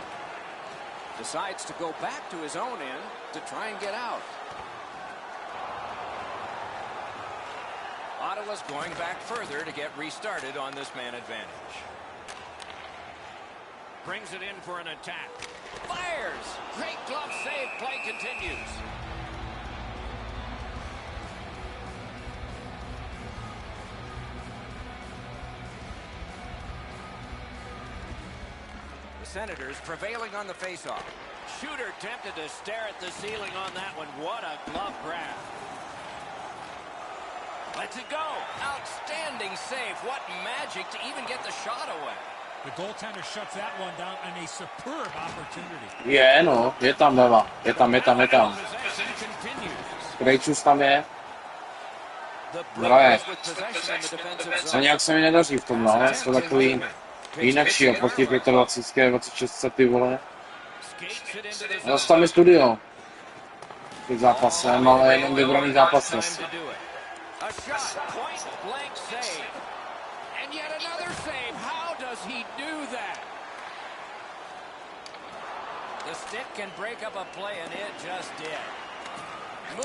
Decides to go back to his own end to try and get out. Ottawa's going back further to get restarted on this man advantage. Brings it in for an attack. Fires! Great glove save. Play continues. The Senators prevailing on the faceoff. Shooter tempted to stare at the ceiling on that one. What a glove grab. Lets it go. Outstanding save. What magic to even get the shot away. The goaltender shuts that one down on a superb opportunity. Je, no, je tam leva. Je tam. Possession continues. Krejčus tam je. The Ale Bruins with possession in the defensive co zone. nějak se mi nedaří v tom, no. Je to takový Jinak jo, proti 25, 26, ty vole. Dostal mi studio. Před zápasem, ale jenom vybraný zápas asi.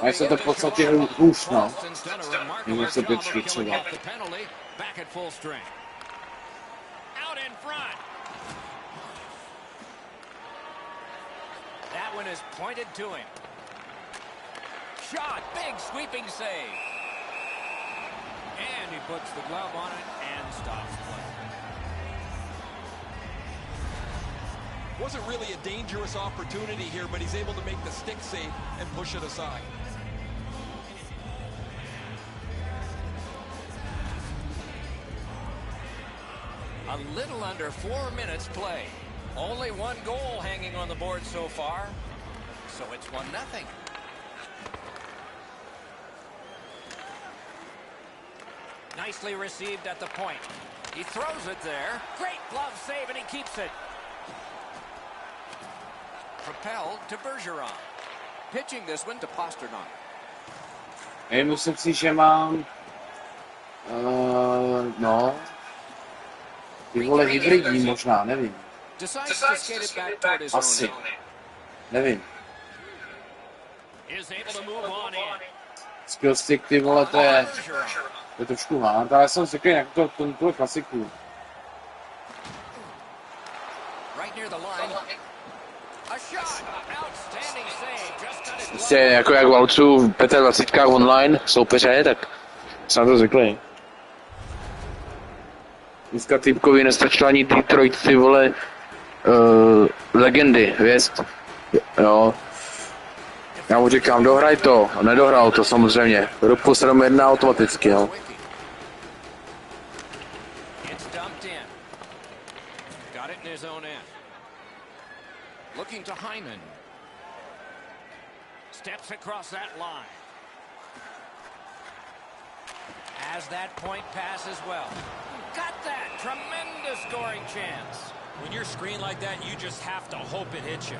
A je se to v podstatě hůř, no. Jenom se pěčky třeba. That one is pointed to him. Shot, big sweeping save. And he puts the glove on it and stops play. Wasn't really a dangerous opportunity here, but he's able to make the stick save and push it aside. A little under 4 minutes play. Only one goal hanging on the board so far, so it's 1-0. Nicely received at the point. He throws it there. Great glove save, and he keeps it. Propelled to Bergeron. Pitching this one to Pasternak. Myslím si, že mám... no... Ty vole hybridní možná, nevím. Asi. Nevím. Skillstick, ty vole, to je trošku má, ale já jsem řekl, jak to klasiku. Prostě jako jak valců v 25 online soupeře, tak jsem to řekl. Dneska týpkovi nestačilo ani Detroit, ty vole, legendy, věst. Jo. Já mu říkám, dohraj to, a nedohrál to samozřejmě. Rupu 7-1 automaticky, jo. Steps across that line. As that point pass as well. Got that tremendous scoring chance. When you're screened like that, you just have to hope it hits you.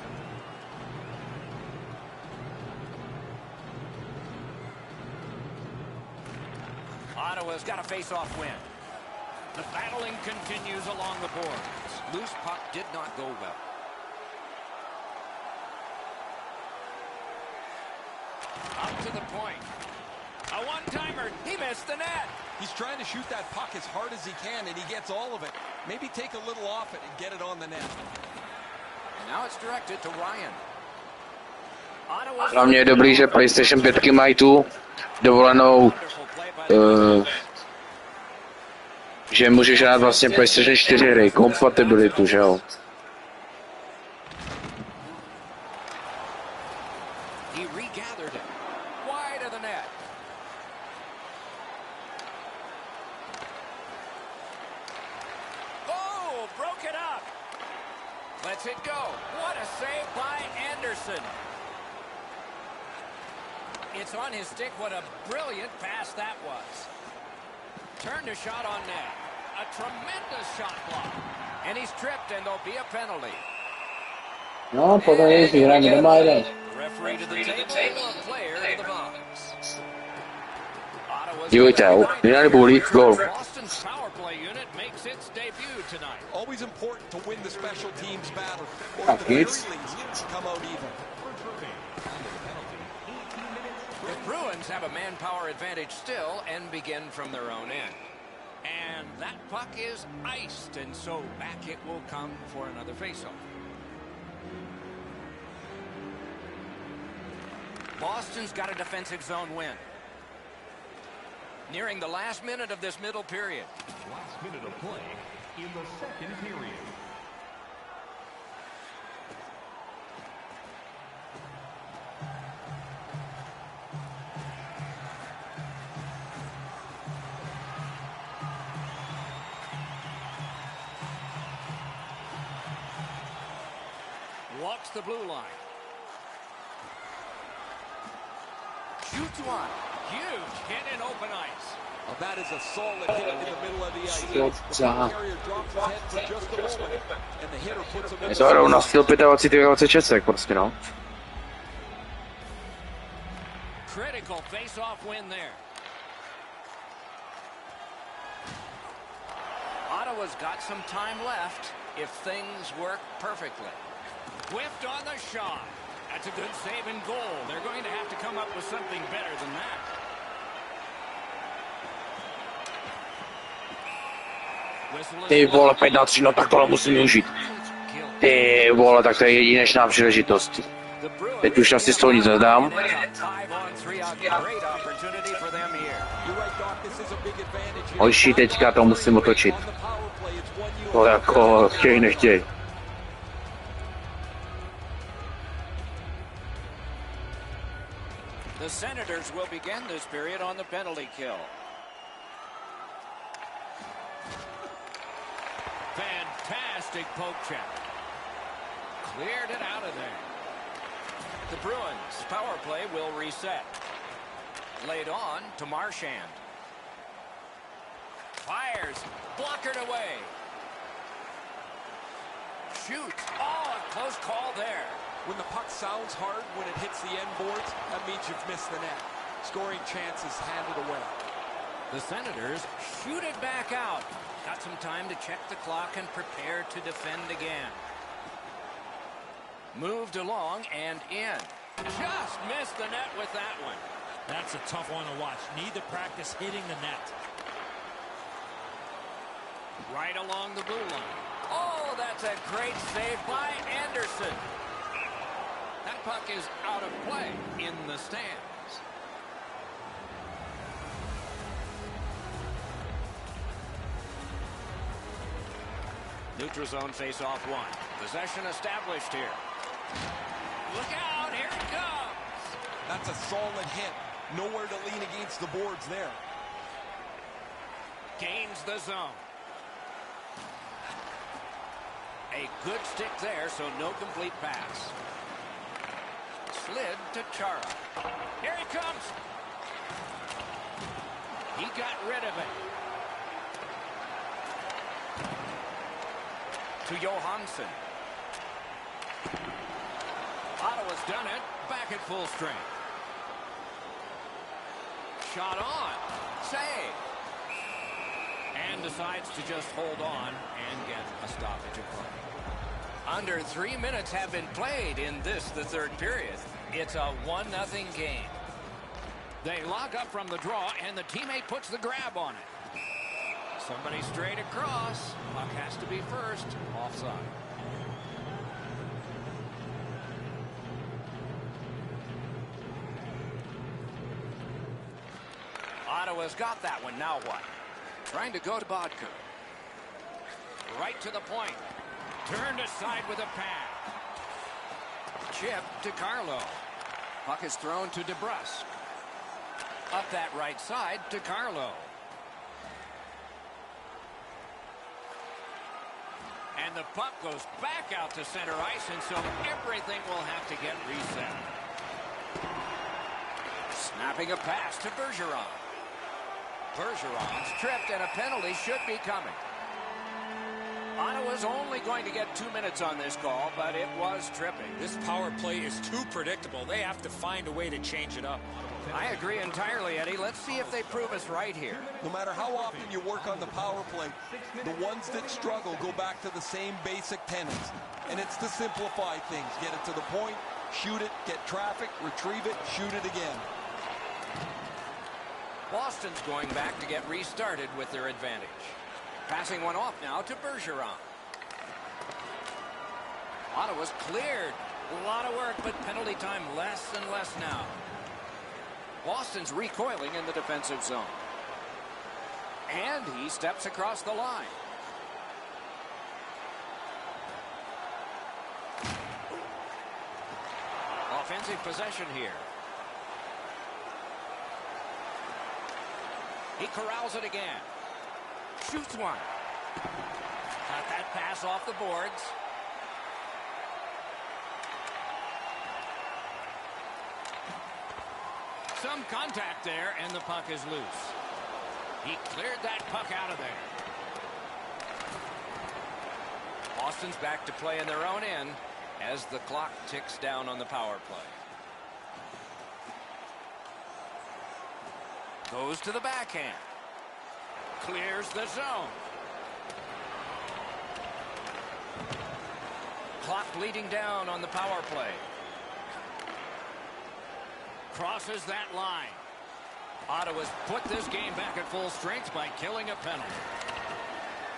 Ottawa's got a face-off win. The battling continues along the boards. Loose puck did not go well. Up to the point. A one-timer. He missed the net. He's trying to shoot that puck as hard as he can, and he gets all of it. Maybe take a little off it and get it on the net. And now it's directed to Ryan. Dla mě je dobrý, že PlayStation 5 mají tu dovolenou, že můžeš hrát vlastně PlayStation 4 hry, kompatibilitu, že jo. Lets it go. What a save by Anderson. It's on his stick. What a brilliant pass that was. Turned a shot on net. A tremendous shot block. And he's tripped, and there'll be a penalty. No, podle něj vyhráme doma jeden. Referee to the table, a player to the box. Dívejte, jinak bolí, gol. Always important to win the special teams battle. Tak nic. Come out even. The Bruins have a manpower advantage still and begin from their own end. And that puck is iced, and so back it will come for another faceoff. Boston's got a defensive zone win. Nearing the last minute of this middle period. Last minute of play in the second period. Walks the blue line. Shoots one. Huge hit in open ice. Well, that is a solid hit in the middle of the ice. Jo, The puck carrier drops his head for just a moment, and the hitter puts him in je the to hrou na zone. styl 25-26 prostě, no. Critical face-off win there. Ottawa's got some time left if things work perfectly. Whiffed on the shot. That's a good save and goal. They're going to have to come up with something better than that. Ty vole, 5-3, no tak tohle musím využít. Ty vole, tak to je jedinečná příležitost. Teď už asi z toho nic nedám. Hojší, teďka to musím otočit. To jako chtěj, nechtěj. The Senators will begin this period on the penalty kill. Fantastic poke check. Cleared it out of there. The Bruins' power play will reset. Laid on to Marchand. Fires. Blockered away. Shoots. Oh, a close call there. When the puck sounds hard when it hits the end boards, that means you've missed the net. Scoring chances handed away. The Senators shoot it back out. Got some time to check the clock and prepare to defend again. Moved along and in. Just missed the net with that one. That's a tough one to watch. Need to practice hitting the net. Right along the blue line. Oh, that's a great save by Anderson. That puck is out of play in the stands. Neutral zone face-off one. Possession established here. Look out, here it comes. That's a solid hit. Nowhere to lean against the boards there. Gains the zone. A good stick there, so no complete pass. Slid to Chara. Here he comes. He got rid of it. To Johansson. Ottawa's done it. Back at full strength. Shot on. Save. And decides to just hold on and get a stoppage of play. Under 3 minutes have been played in this, the third period. It's a 1-0 game. They lock up from the draw, and the teammate puts the grab on it. Somebody straight across. Puck has to be first. Offside. Ottawa's got that one. Now what? Trying to go to Bodka. Right to the point. Turned aside with a pad. Chip to Carlo. Puck is thrown to DeBrusque. Up that right side to Carlo. And the puck goes back out to center ice, and so everything will have to get reset. Snapping a pass to Bergeron. Bergeron's tripped, and a penalty should be coming. Ottawa's only going to get 2 minutes on this call, but it was tripping. This power play is too predictable. They have to find a way to change it up. I agree entirely, Eddie. Let's see if they prove us right here. No matter how often you work on the power play, the ones that struggle go back to the same basic tenets. And it's to simplify things. Get it to the point, shoot it, get traffic, retrieve it, shoot it again. Boston's going back to get restarted with their advantage. Passing one off now to Bergeron. Ottawa's cleared. A lot of work, but penalty time less and less now. Boston's recoiling in the defensive zone. And he steps across the line. Offensive possession here. He corrals it again. Shoots one. Got that pass off the boards. Some contact there, and the puck is loose. He cleared that puck out of there. Boston's back to play in their own end as the clock ticks down on the power play. Goes to the backhand. Clears the zone. Clock bleeding down on the power play. Crosses that line. Ottawa's put this game back at full strength by killing a penalty.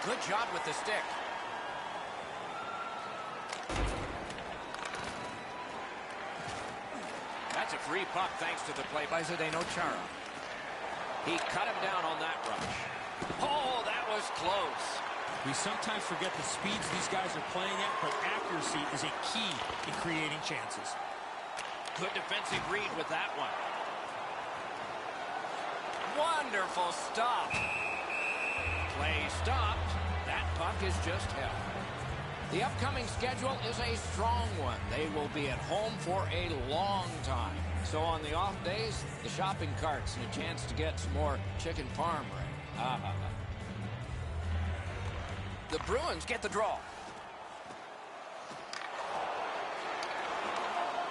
Good job with the stick. That's a free puck thanks to the play by Zdeno Chara. He cut him down on that rush. Oh, that was close. We sometimes forget the speeds these guys are playing at, but accuracy is a key in creating chances. Good defensive read with that one. Wonderful stop. Play stopped. That puck is just held. The upcoming schedule is a strong one. They will be at home for a long time. So on the off days, the shopping carts and a chance to get some more chicken parm ready. The Bruins get the draw.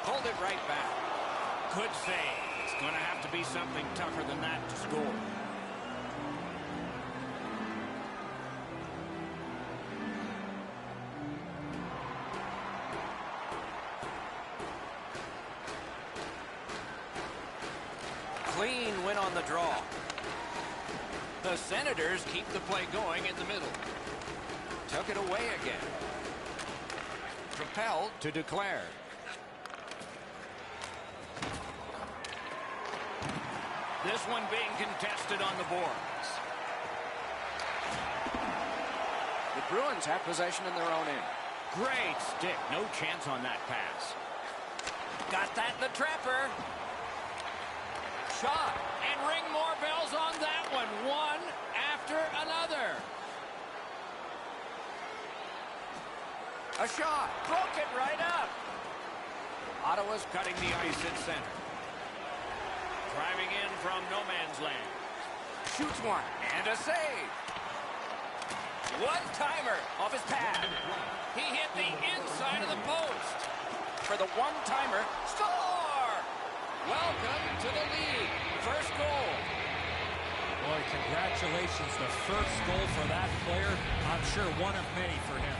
Pulled it right back. Good save. It's going to have to be something tougher than that to score. Clean win on the draw. The Senators keep the play going in the middle. Took it away again. Propelled to declare. This one being contested on the boards. The Bruins have possession in their own end. Great stick. No chance on that pass. Got that in the trapper. Shot. And ring more bells on that one. One after another. A shot. Broke it right up. Ottawa's cutting the ice at center. Driving in from no man's land. Shoots one. And a save. One-timer off his pad. He hit the inside of the post. For the one-timer. Score! Welcome to the league. First goal. Boy, congratulations. The first goal for that player. I'm sure one of many for him.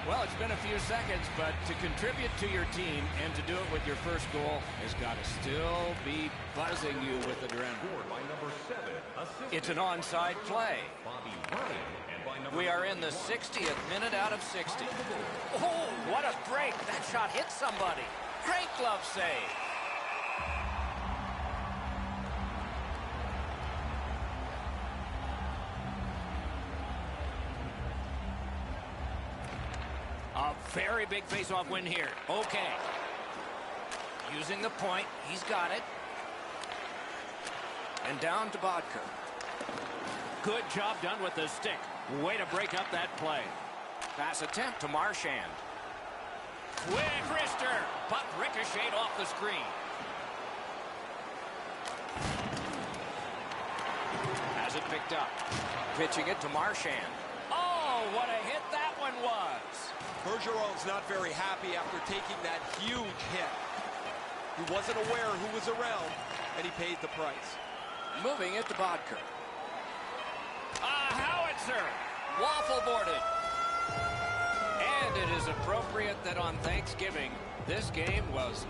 Well, it's been a few seconds, but to contribute to your team and to do it with your first goal has got to still be buzzing you with adrenaline. It's an onside play. We are in the 60th minute out of 60. Oh, what a break. That shot hit somebody. Great glove save. A very big face-off win here. Okay. Using the point. He's got it. And down to Bodker. Good job done with the stick. Way to break up that play. Pass attempt to Marchand. Quick wrister. Puck ricocheted off the screen. Has it picked up. Pitching it to Marchand. Oh, what a hit that one was. Bergeron's not very happy after taking that huge hit. He wasn't aware who was around, and he paid the price. Moving it to Bodker. A howitzer! Waffle boarded. And it is appropriate that on Thanksgiving, this game was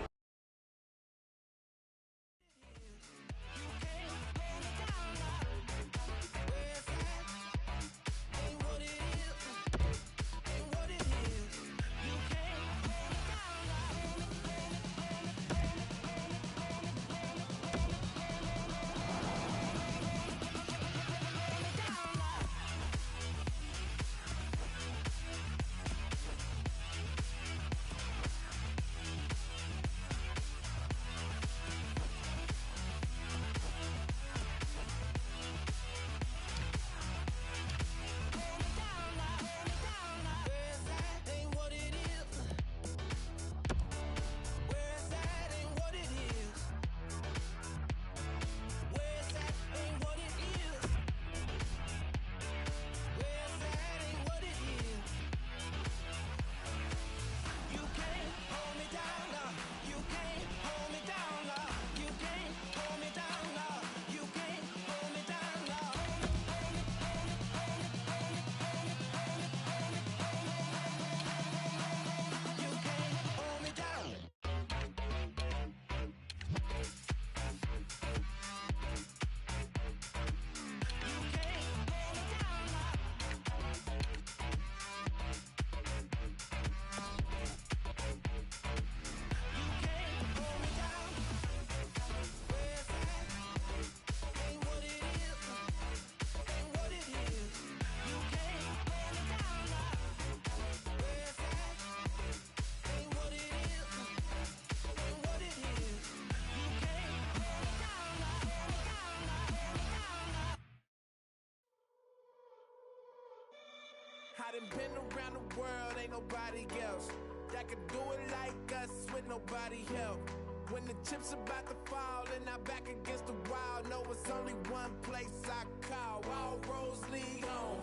I done been around the world, ain't nobody else that could do it like us with nobody help. When the chips about to fall and I back against the wall, know it's only one place I call. All roads lead home.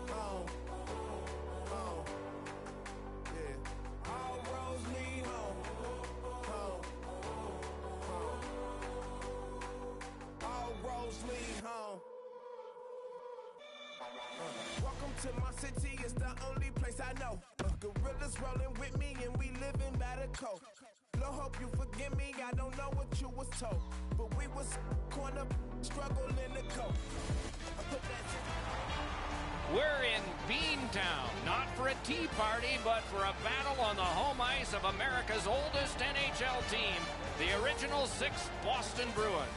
Home. Home. Yeah. All roads lead home. Home. Home. All roads lead home. Welcome to my city, it's the only place I know. Gorillas rolling with me and we living by the code. Lord, hope you forgive me, I don't know what you was told, but we was corner struggling to cope. We're in Beantown, not for a tea party, but for a battle on the home ice of America's oldest NHL team, the original 6 Boston Bruins.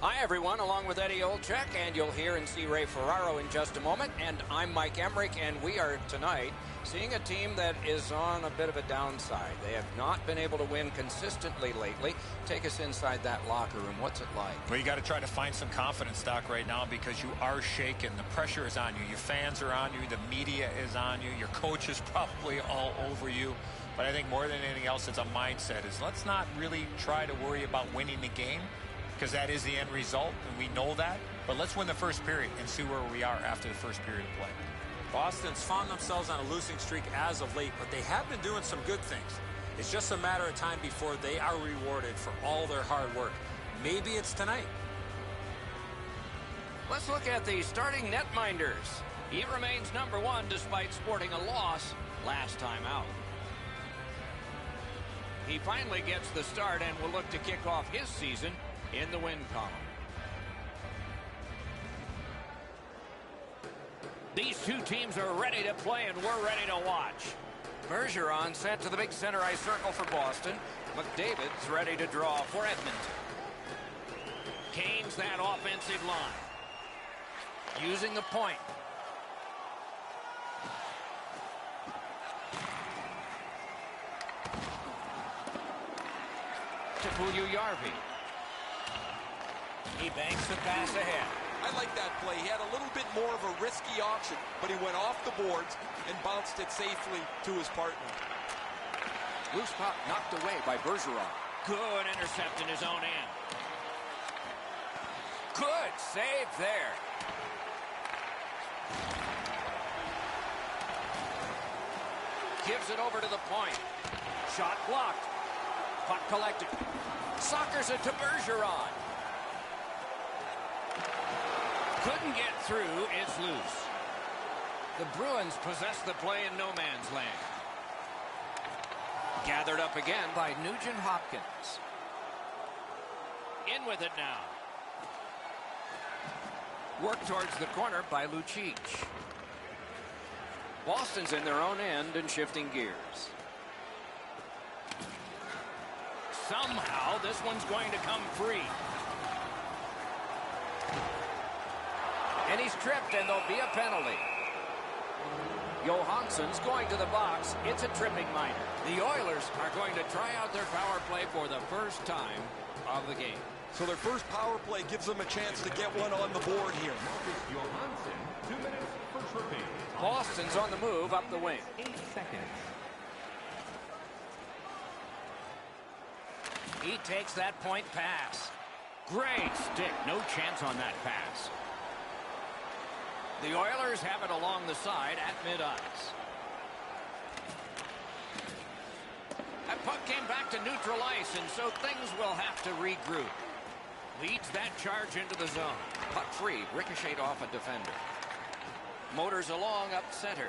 Hi, everyone, along with Eddie Olczyk, and you'll hear and see Ray Ferraro in just a moment. And I'm Mike Emmerich, and we are tonight seeing a team that is on a bit of a downside. They have not been able to win consistently lately. Take us inside that locker room. What's it like? Well, you got to try to find some confidence, Doc, right now, because you are shaken. The pressure is on you. Your fans are on you. The media is on you. Your coach is probably all over you. But I think more than anything else, it's a mindset. Is let's not really try to worry about winning the game, because that is the end result, and we know that. But let's win the first period and see where we are after the first period of play. Boston's found themselves on a losing streak as of late, but they have been doing some good things. It's just a matter of time before they are rewarded for all their hard work. Maybe it's tonight. Let's look at the starting netminders. He remains #1 despite sporting a loss last time out. He finally gets the start and will look to kick off his season in the win column. These two teams are ready to play, and we're ready to watch. Bergeron sent to the big center ice circle for Boston. McDavid's ready to draw for Edmonton. Kane's that offensive line. Using the point. To Puljujarvi. He banks the pass ahead. I like that play. He had a little bit more of a risky option, but he went off the boards and bounced it safely to his partner. Loose puck knocked away by Bergeron. Good intercept in his own end. Good save there. Gives it over to the point. Shot blocked. Puck collected. Sockers it to Bergeron. Couldn't get through. It's loose. The Bruins possess the play in no man's land. Gathered up again by Nugent Hopkins. In with it now. Work towards the corner by Lucic. Boston's in their own end and shifting gears. Somehow this one's going to come free. And he's tripped, and there'll be a penalty. Johansson's going to the box. It's a tripping minor. The Oilers are going to try out their power play for the first time of the game. So their first power play gives them a chance to get one on the board here. Johansson, 2 minutes, first repeat. Boston's on the move up the wing. 8 seconds. He takes that point pass. Great stick. No chance on that pass. The Oilers have it along the side at mid-ice. That puck came back to neutral ice, and so things will have to regroup. Leads that charge into the zone. Puck free, ricocheted off a defender. Motors along up center.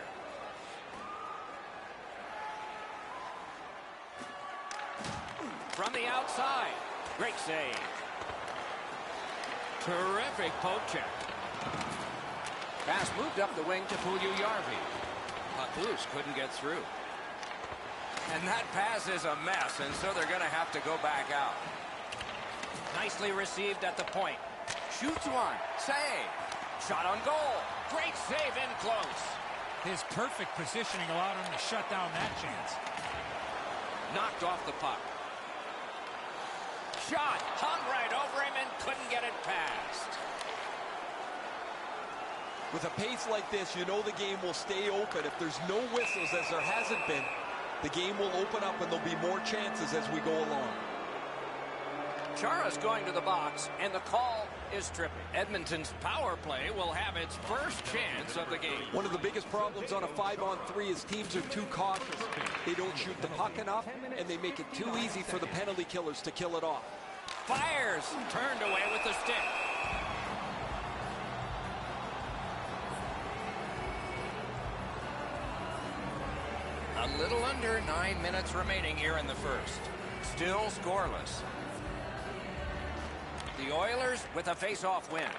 From the outside. Great save. Terrific poke check. Pass moved up the wing to Puljujarvi. Puck loose, couldn't get through. And that pass is a mess, and so they're going to have to go back out. Nicely received at the point. Shoots one. Save. Shot on goal. Great save in close. His perfect positioning allowed him to shut down that chance. Knocked off the puck. shot. Hung right over him and couldn't get it past. With a pace like this, you know the game will stay open. If there's no whistles, as there hasn't been, the game will open up and there'll be more chances as we go along. Chara's going to the box, and the call is tripping. Edmonton's power play will have its first chance of the game. One of the biggest problems on a 5-on-3 is teams are too cautious. They don't shoot the puck enough, and they make it too easy for the penalty killers to kill it off. Fires, turned away with the stick. A little under 9 minutes remaining here in the first. Still scoreless. The Oilers with a face-off win.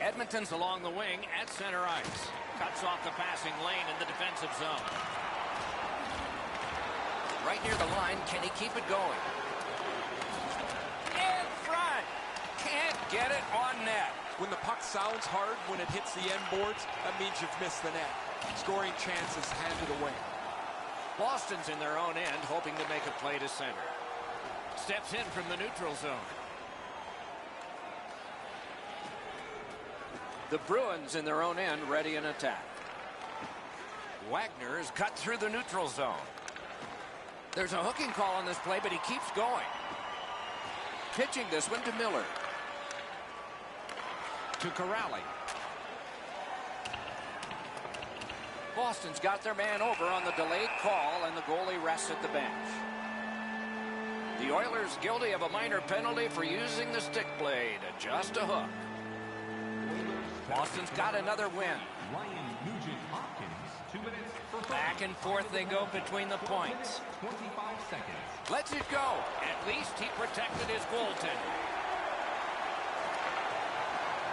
Edmonton's along the wing at center ice. Cuts off the passing lane in the defensive zone. Right near the line, can he keep it going? In front! Can't get it on net. When the puck sounds hard, when it hits the end boards, that means you've missed the net. Scoring chances handed away. Boston's in their own end, hoping to make a play to center. Steps in from the neutral zone. The Bruins in their own end, ready in attack. Wagner is cut through the neutral zone. There's a hooking call on this play, but he keeps going. Pitching this one to Miller. To Corrali. Boston's got their man over on the delayed call, and the goalie rests at the bench. The Oilers guilty of a minor penalty for using the stick blade. Just a hook. Boston's got another win. Back and forth they go between the points. 25 seconds. Lets it go. At least he protected his goaltender.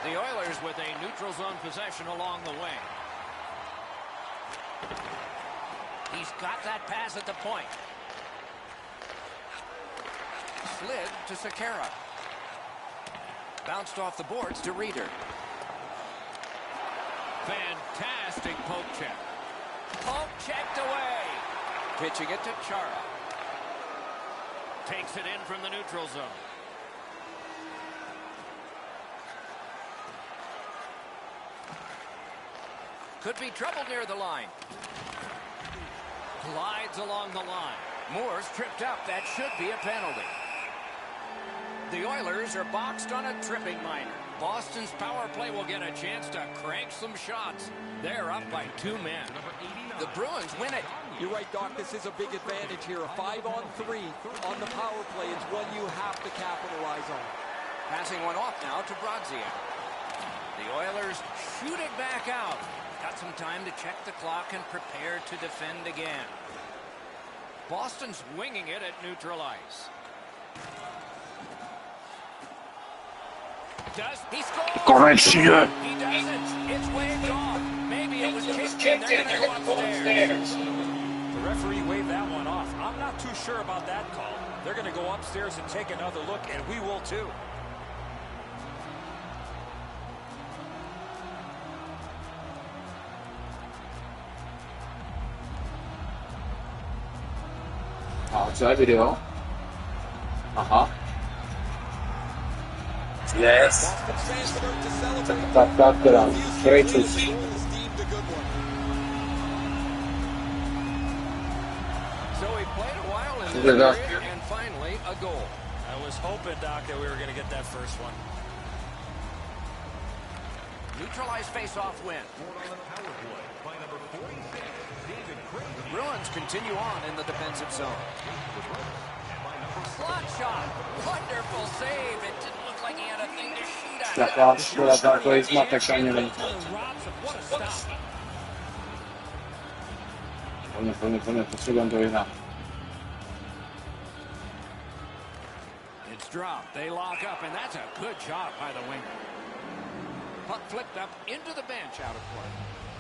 The Oilers with a neutral zone possession along the wing. He's got that pass at the point. Slid to Sekera. Bounced off the boards to Reeder. Fantastic poke check. Poke checked away. Pitching it to Chara. Takes it in from the neutral zone. Could be trouble near the line. Glides along the line. Moore's tripped up. That should be a penalty. The Oilers are boxed on a tripping minor. Boston's power play will get a chance to crank some shots. They're up by 2 men. The Bruins win it. You're right, Doc. This is a big advantage here. A 5-on-3 on the power play is one you have to capitalize on. Passing one off now to Brodziak. The Oilers shooting back out. Got some time to check the clock and prepare to defend again. Boston's winging it at neutral ice. Does he score? Konečně. He doesn't. It's waved off. Maybe it was kicked and they're going to go upstairs. The referee waved that one off. I'm not too sure about that call. They're going to go upstairs and take another look, and we will too. A co je video? Aha. Yes. Tak, teda. Great choice. So he played a while in the area and finally a goal. I was hoping, Doc, that we were going to get that first one. Neutralized face-off win. The Bruins continue on in the defensive zone. Slot shot. Wonderful save. It didn't look like he had a thing to shoot at. Taka szkoda, to jest zmatek, a nie wiem. Wolnie, potrzebam do jedna. It's dropped. They lock up, and that's a good job by the winger. Puck flicked up into the bench out of play.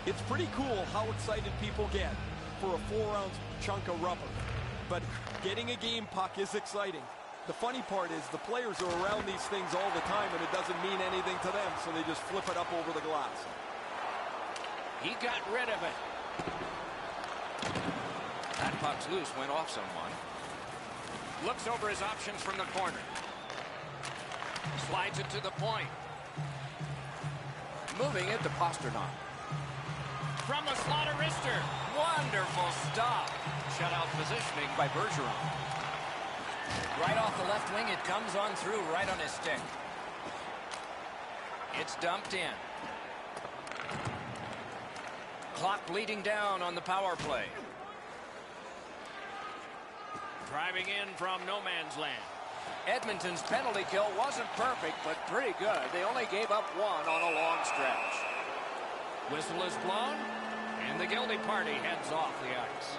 It's pretty cool how excited people get for a 4-ounce chunk of rubber. But getting a game puck is exciting. The funny part is the players are around these things all the time, and it doesn't mean anything to them, so they just flip it up over the glass. He got rid of it. That puck's loose, went off someone. Looks over his options from the corner. Slides it to the point. Moving it to Pasternak. From the slot of wrister. Wonderful stop. Shutout positioning by Bergeron. Right off the left wing, it comes on through right on his stick. It's dumped in. Clock bleeding down on the power play. Driving in from no man's land. Edmonton's penalty kill wasn't perfect, but pretty good. They only gave up one on a long stretch. Whistle is blown, and the guilty party heads off the ice.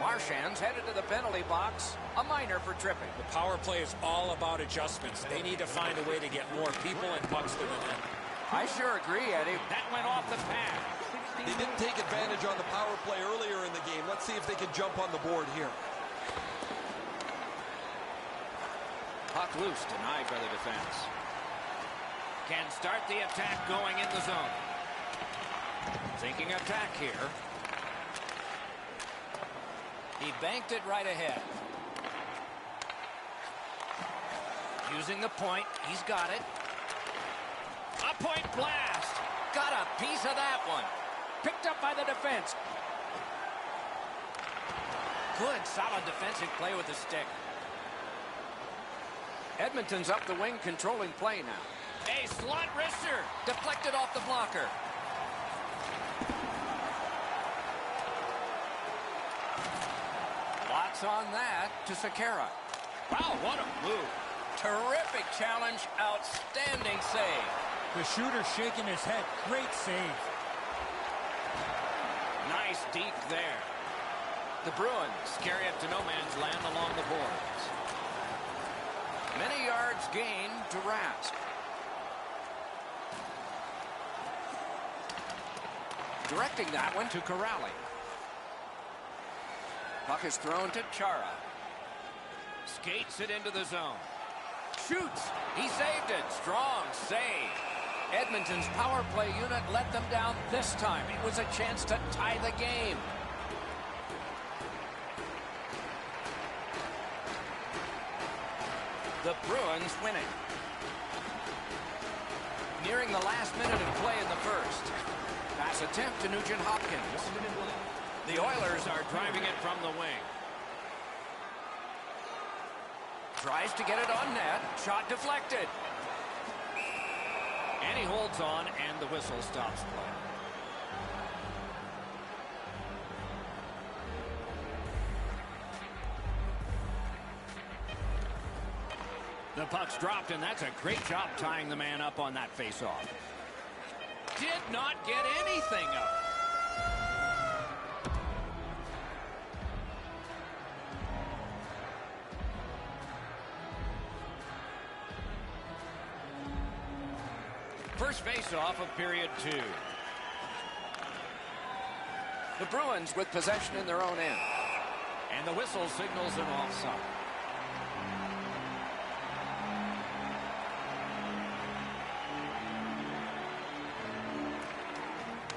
Marchand's headed to the penalty box, a minor for tripping. The power play is all about adjustments. They need to find a way to get more people and pucks to the net. I sure agree, Eddie. That went off the pad. They didn't take advantage on the power play earlier in the game. Let's see if they can jump on the board here. Puck loose, denied by the defense. Can start the attack going in the zone. Thinking attack here. He banked it right ahead. Using the point, he's got it. A point blast. Got a piece of that one. Picked up by the defense. Good, solid defensive play with the stick. Edmonton's up the wing, controlling play now. A slot wrister. Deflected off the blocker. Lots on that to Sekera. Wow, what a move. Terrific challenge. Outstanding save. The shooter shaking his head. Great save. Nice deke there. The Bruins carry it to no man's land along the boards. Many yards gained to Rask. Directing that one to Corrali. Puck is thrown to Chara. Skates it into the zone. Shoots. He saved it. Strong save. Edmonton's power play unit let them down this time. It was a chance to tie the game. The Bruins winning. Nearing the last minute of play in the first. Pass attempt to Nugent Hopkins. The Oilers are driving it from the wing. Tries to get it on net. Shot deflected. And he holds on, and the whistle stops play. The puck's dropped, and that's a great job tying the man up on that faceoff. Did not get anything of it. First face-off of period 2. The Bruins with possession in their own end. And the whistle signals an offside.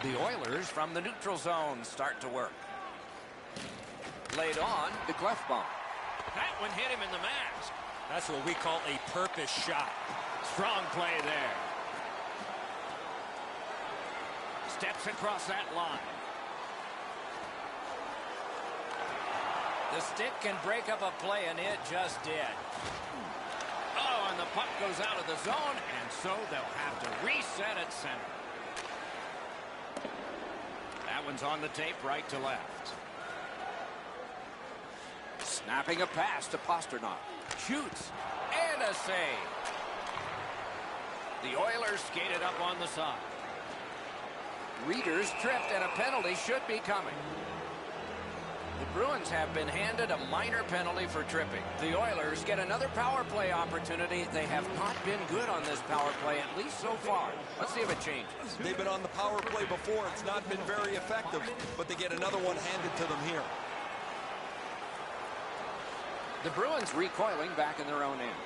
The Oilers from the neutral zone start to work. Laid on to Clefbaum. That one hit him in the mask. That's what we call a purpose shot. Strong play there. Steps across that line. The stick can break up a play, and it just did. Oh, and the puck goes out of the zone, and so they'll have to reset at center. That one's on the tape right to left. Snapping a pass to Pasternak. Shoots, and a save. The Oilers skated up on the side. Reeders tripped, and a penalty should be coming. The Bruins have been handed a minor penalty for tripping. The Oilers get another power play opportunity. They have not been good on this power play, at least so far. Let's see if it changes. They've been on the power play before. It's not been very effective, but they get another one handed to them here. The Bruins recoiling back in their own end.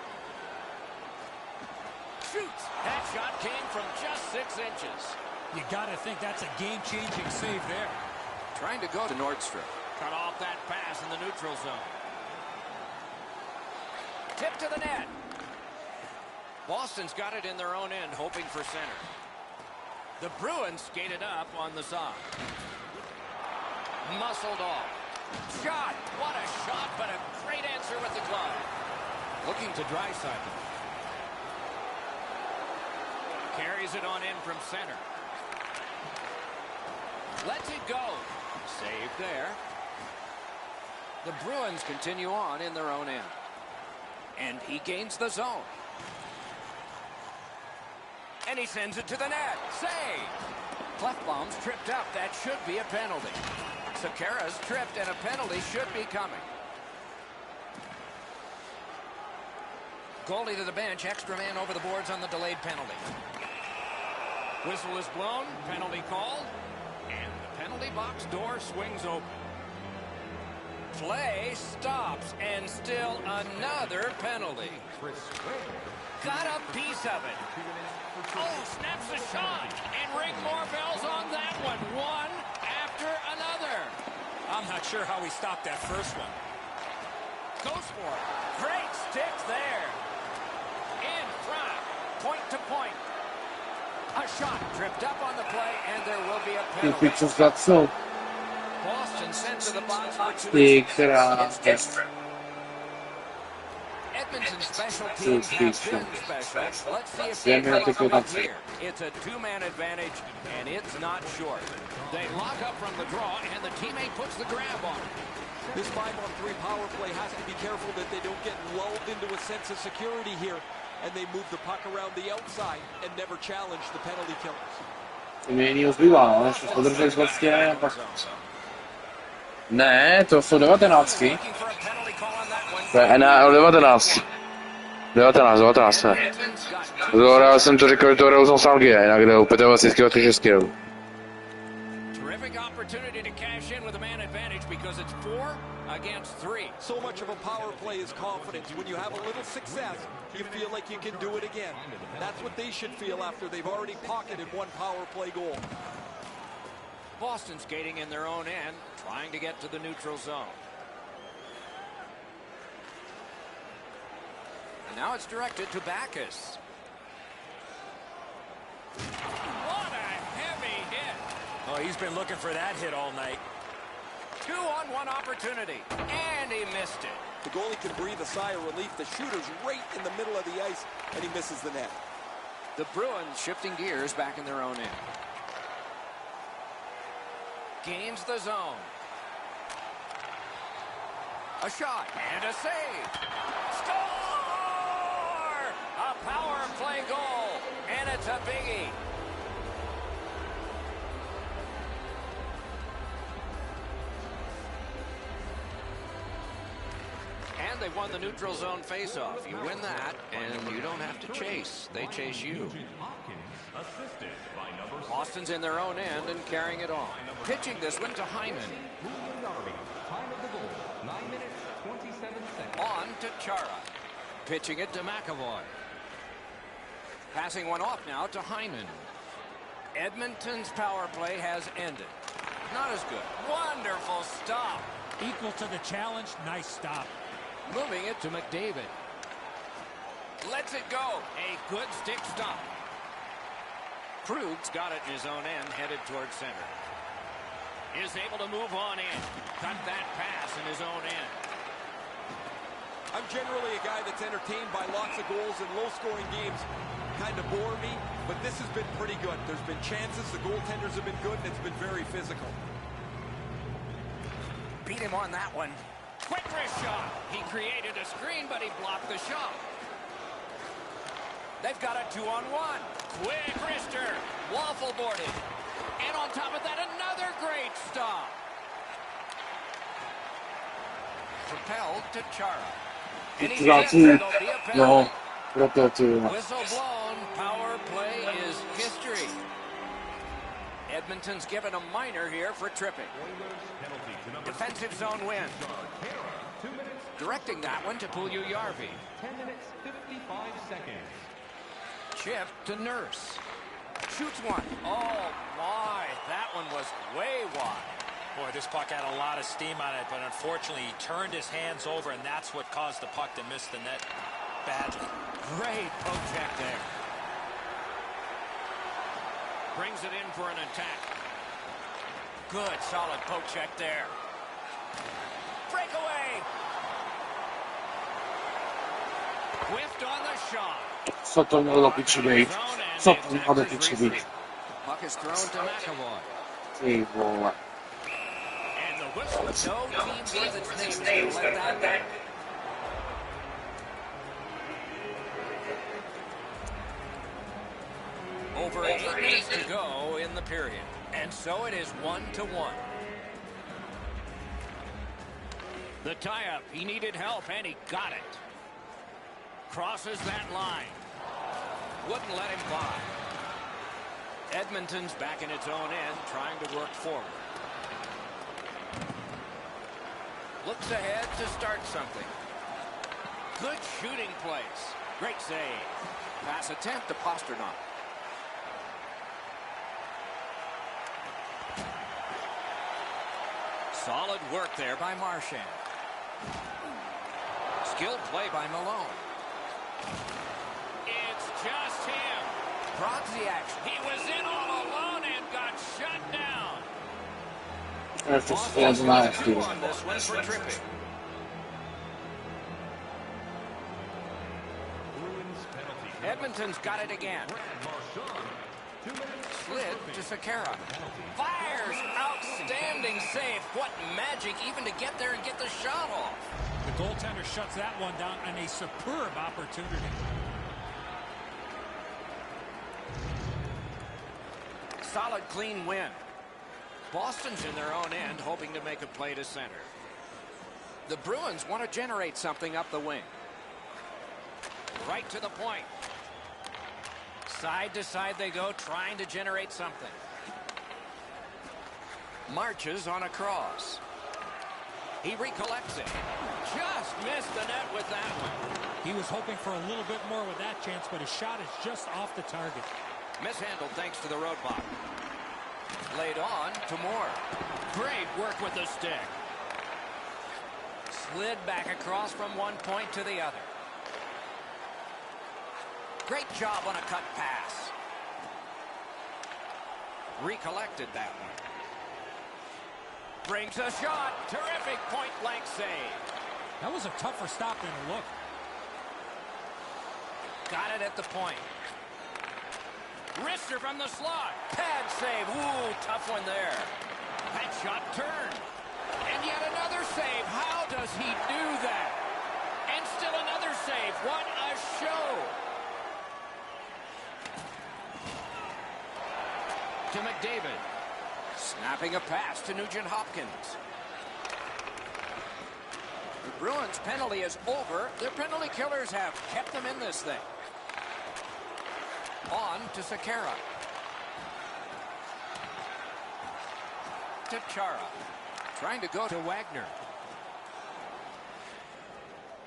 Shoots. That shot came from just 6 inches. You got to think that's a game-changing save there. Trying to go to Nordstrom. Cut off that pass in the neutral zone. tip to the net. Boston's got it in their own end, hoping for center. The Bruins skated up on the side. Muscled off. Shot. What a shot, but a great answer with the glove. Looking to Draisaitl. Carries it on in from center. Lets it go. Saved there. The Bruins continue on in their own end. And he gains the zone. And he sends it to the net. Save. Clefbaum's tripped up. That should be a penalty. Sekera's tripped, and a penalty should be coming. Goalie to the bench. Extra man over the boards on the delayed penalty. Whistle is blown. Penalty called. And the penalty box door swings open. Play stops, and still another penalty. Got a piece of it. Oh, snaps a shot, and ring more bells on that one. One after another. I'm not sure how he stopped that first one. Goes for it. Great stick there. In front, point to point. A shot tripped up on the play, and there will be a penalty. Boston sent to the box for 2. Edmonton's special teams have been special. Let's see if they can come up here. It's a 2-man advantage, and it's not short. They lock up from the draw, and the teammate puts the grab on it. This 5-on-3 power play has to be careful that they don't get lulled into a sense of security here, and they move the puck around the outside and never challenge the penalty killers. Vymění zbývá, no, než podrželi vlastně, pak... Ne, to jsou 19. To je NHL 19. 19, ne. Já jsem to řekl, že to hraju z Nostalgie, jinak jde u 25 od 6. Terrific opportunity to cash in with a man advantage because it's 4 against 3. So much of a power play is confidence. When you have a little success, you feel like you can do it again. That's what they should feel after they've already pocketed one power play goal. Boston skating in their own end, trying to get to the neutral zone. And now it's directed to Backus. What a heavy hit. Oh, he's been looking for that hit all night. 2-on-1 opportunity, and he missed it. The goalie can breathe a sigh of relief. The shooter's right in the middle of the ice, and he misses the net. The Bruins shifting gears back in their own end. Gains the zone. A shot and a save. Score! A power play goal, and it's a biggie. And they won the neutral zone faceoff. You win that, and you don't have to chase. They chase you. Boston's in their own end and carrying it on. Pitching this one to Hyman. On to Chara. Pitching it to McAvoy. Passing one off now to Hyman. Edmonton's power play has ended. Not as good. Wonderful stop. Equal to the challenge. Nice stop. Moving it to McDavid. Lets it go. A good stick stop. Krug's got it in his own end, headed towards center. Is able to move on in. Cut that pass in his own end. I'm generally a guy that's entertained by lots of goals, and low-scoring games kind of bore me, but this has been pretty good. There's been chances, the goaltenders have been good, and it's been very physical. Beat him on that one. Quick wrist shot. He created a screen, but he blocked the shot. They've got a 2-on-1. Quick wrister. Waffle boarded. And on top of that, another great stop. Propelled to Chara. And he says there'll be a penalty. Whistle blown. Power play is history. Edmonton's given a minor here for tripping. Defensive zone win. Directing that one to Puljujärvi. 10 minutes, 55 seconds. Chip to Nurse. Shoots one. Oh, my. That one was way wide. Boy, this puck had a lot of steam on it, but unfortunately he turned his hands over, and that's what caused the puck to miss the net badly. Great poke check there. Brings it in for an attack. Good, solid poke check there. Breakaway. Whiffed on the shot. Co to mělo do piči být? Co to mělo do piči být? Puck is thrown to McAvoy. Ty vole. And the whistle. No team gave its name to let that. Over 8 minutes to go in the period. And so it is 1-1. The tie-up. He needed help, and he got it. Crosses that line. Wouldn't let him by. Edmonton's back in its own end, trying to work forward. Looks ahead to start something. Good shooting place. Great save. Pass attempt to Pasternak. Solid work there by Marchand. Skilled play by Malone. It's just him. Proxy action. He was in all alone and got shut down. That's just nice, dude. On this one for tripping. Edmonton's got it again. Slid to Sekera. Fires. Outstanding save. What magic even to get there and get the shot off. The goaltender shuts that one down on a superb opportunity. Solid, clean win. Boston's in their own end, hoping to make a play to center. The Bruins want to generate something up the wing. Right to the point. Side to side they go, trying to generate something. Marches on a cross. He recollects it. Just missed the net with that one. He was hoping for a little bit more with that chance, but his shot is just off the target. Mishandled thanks to the roadblock. Laid on to Moore. Great work with the stick. Slid back across from one point to the other. Great job on a cut pass. Recollected that one. Brings a shot. Terrific point-blank save. That was a tougher stop than it looked. Got it at the point. Wrister from the slot. Pad save. Ooh, tough one there. That shot turned. And yet another save. How does he do that? And still another save. What a show. To McDavid. Snapping a pass to Nugent-Hopkins. The Bruins' penalty is over. Their penalty killers have kept them in this thing. On to Sekera. To Chara. Trying to go to Wagner.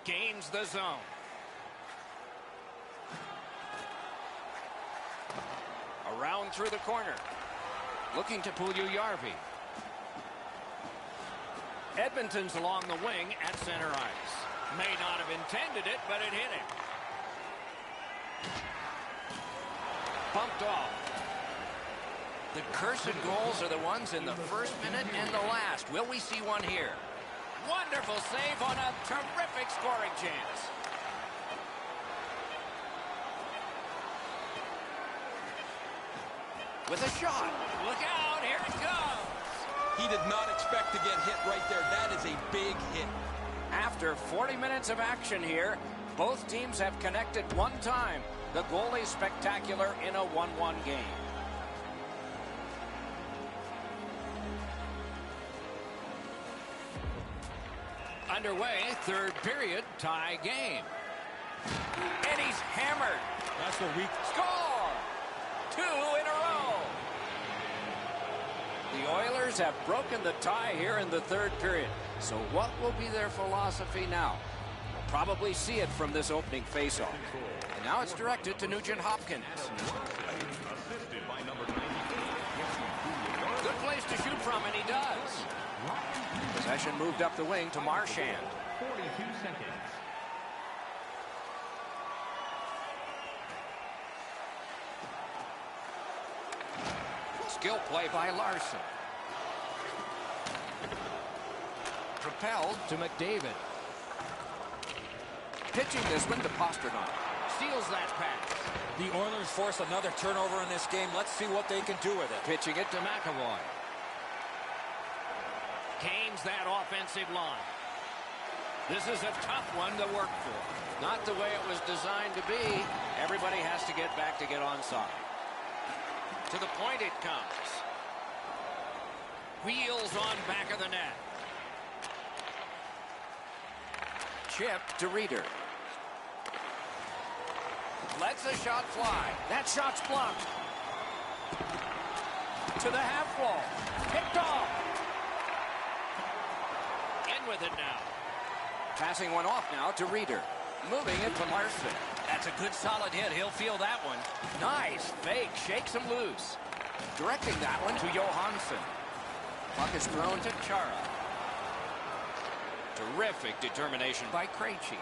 Gains the zone. Around through the corner. Looking to Puljujärvi. Edmonton's along the wing at center ice. May not have intended it, but it hit him. Bumped off. The cursed goals are the ones in the first minute and the last. Will we see one here? Wonderful save on a terrific scoring chance. With a shot. Look out, here it comes. He did not expect to get hit right there. That is a big hit. After 40 minutes of action here, both teams have connected one time. The goalie spectacular in a 1-1 game. Underway, third period, tie game. And he's hammered. That's what we... Score! 2 in a row. The Oilers have broken the tie here in the third period. So what will be their philosophy now? We'll probably see it from this opening faceoff. And now it's directed to Nugent-Hopkins. Good place to shoot from, and he does. Possession moved up the wing to Marchand. 42 seconds. Skill play by Larson. Propelled to McDavid. Pitching this one to Pastrnak. Steals that pass. The Oilers force another turnover in this game. Let's see what they can do with it. Pitching it to McAvoy. Gains that offensive line. This is a tough one to work for. Not the way it was designed to be. Everybody has to get back to get onside. To the point it comes. Wheels on back of the net. Chip to Reeder. Lets a shot fly. That shot's blocked. To the half wall. Picked off. In with it now. Passing one off now to Reeder. Moving it to Larson. That's a good solid hit. He'll feel that one. Nice fake. Shakes him loose. Directing that one to Johansson. Puck is thrown to Chara. Terrific determination by Krejci.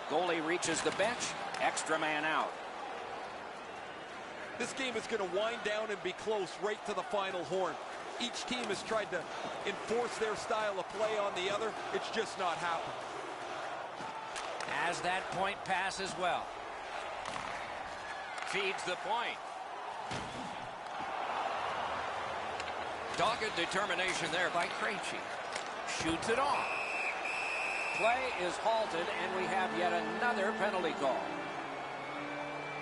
Goalie reaches the bench. Extra man out. This game is going to wind down and be close right to the final horn. Each team has tried to enforce their style of play on the other. It's just not happened. As that point pass as well. Feeds the point. Dogged determination there by Krejci. Shoots it off. Play is halted, and we have yet another penalty call.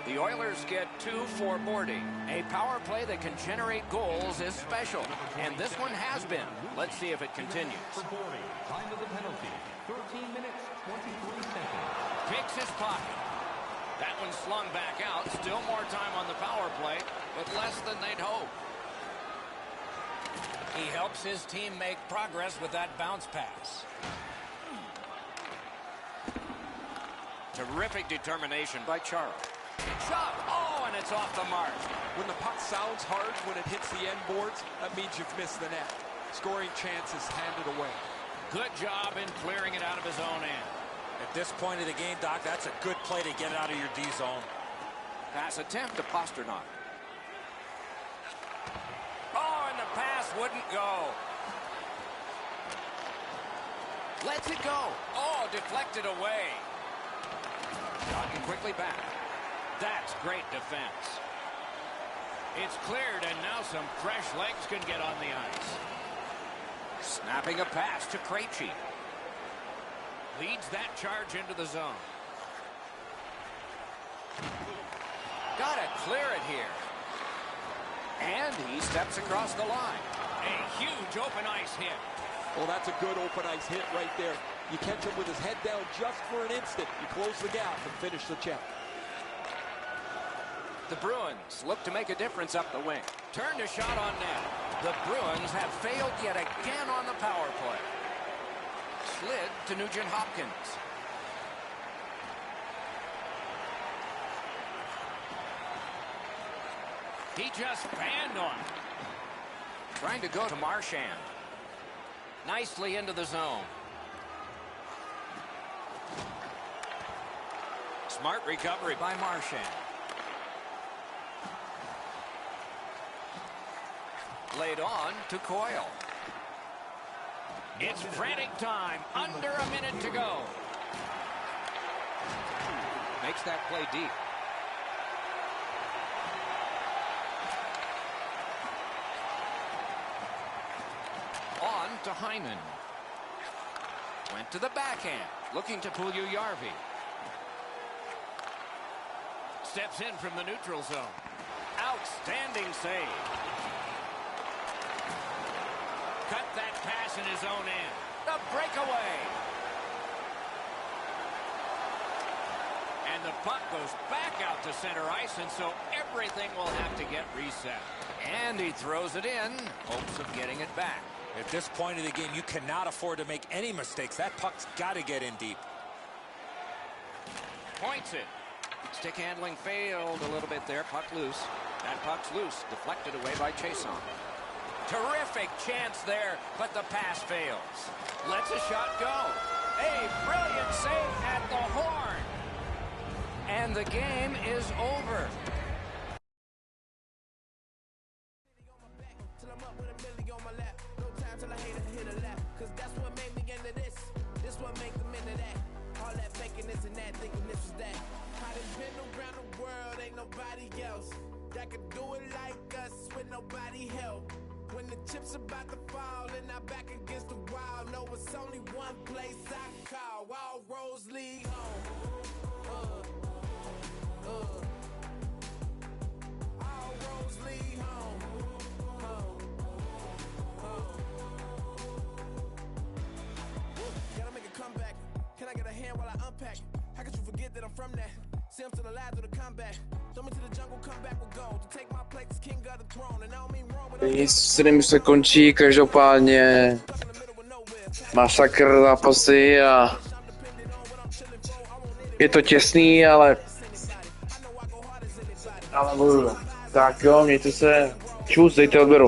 The Oilers get 2 for boarding. A power play that can generate goals is special, and this one has been. Let's see if it continues. For boarding, time of the penalty, 13 minutes, 23 seconds. Picks his pocket. That one slung back out. Still more time on the power play, but less than they'd hope. He helps his team make progress with that bounce pass. Terrific determination by Chara. Shot! Oh, and it's off the mark. When the puck sounds hard when it hits the end boards, that means you've missed the net. Scoring chances handed away. Good job in clearing it out of his own end. At this point of the game, Doc, that's a good play to get it out of your D zone. Pass attempt to Pastrnak. Oh, and the pass wouldn't go. Lets it go. Oh, deflected away. Jogging quickly back. That's great defense. It's cleared, and now some fresh legs can get on the ice. Snapping a pass to Krejci. Leads that charge into the zone. Gotta clear it here. And he steps across the line. A huge open ice hit. Well, that's a good open ice hit right there. You catch him with his head down just for an instant. You close the gap and finish the check. The Bruins look to make a difference up the wing. Turned a shot on net. The Bruins have failed yet again on the power play. Slid to Nugent Hopkins. He just fanned on it. Trying to go to Marchand. Nicely into the zone. Smart recovery by Marchand. Laid on to Coyle. It's frantic time. Under a minute to go. Makes that play deep. On to Hyman. Went to the backhand. Looking to Puljujärvi. Steps in from the neutral zone. Outstanding save. Cut that pass in his own end. The breakaway. And the puck goes back out to center ice, and so everything will have to get reset. And he throws it in, hopes of getting it back. At this point of the game, you cannot afford to make any mistakes. That puck's got to get in deep. Points it. Stick handling failed a little bit there. Puck loose. That puck's loose. Deflected away by Chason. Terrific chance there, but the pass fails. Lets a shot go. A brilliant save at the horn. And the game is over. That could do it like us with nobody help. When the chips about to fall and I'm back against the wall, no, it's only one place I call. All roads lead home. All roads lead home. Gotta make a comeback. Can I get a hand while I unpack? How could you forget that I'm from that? See, I'm still alive through the comeback. Throw me to the jungle, come back with gold. To take my place as king of the throne. And I don't mean wrong, but Stream se končí, každopádně masakr zápasy a je to těsný, ale bojuju. Tak jo, mějte se, čus, dejte odběr.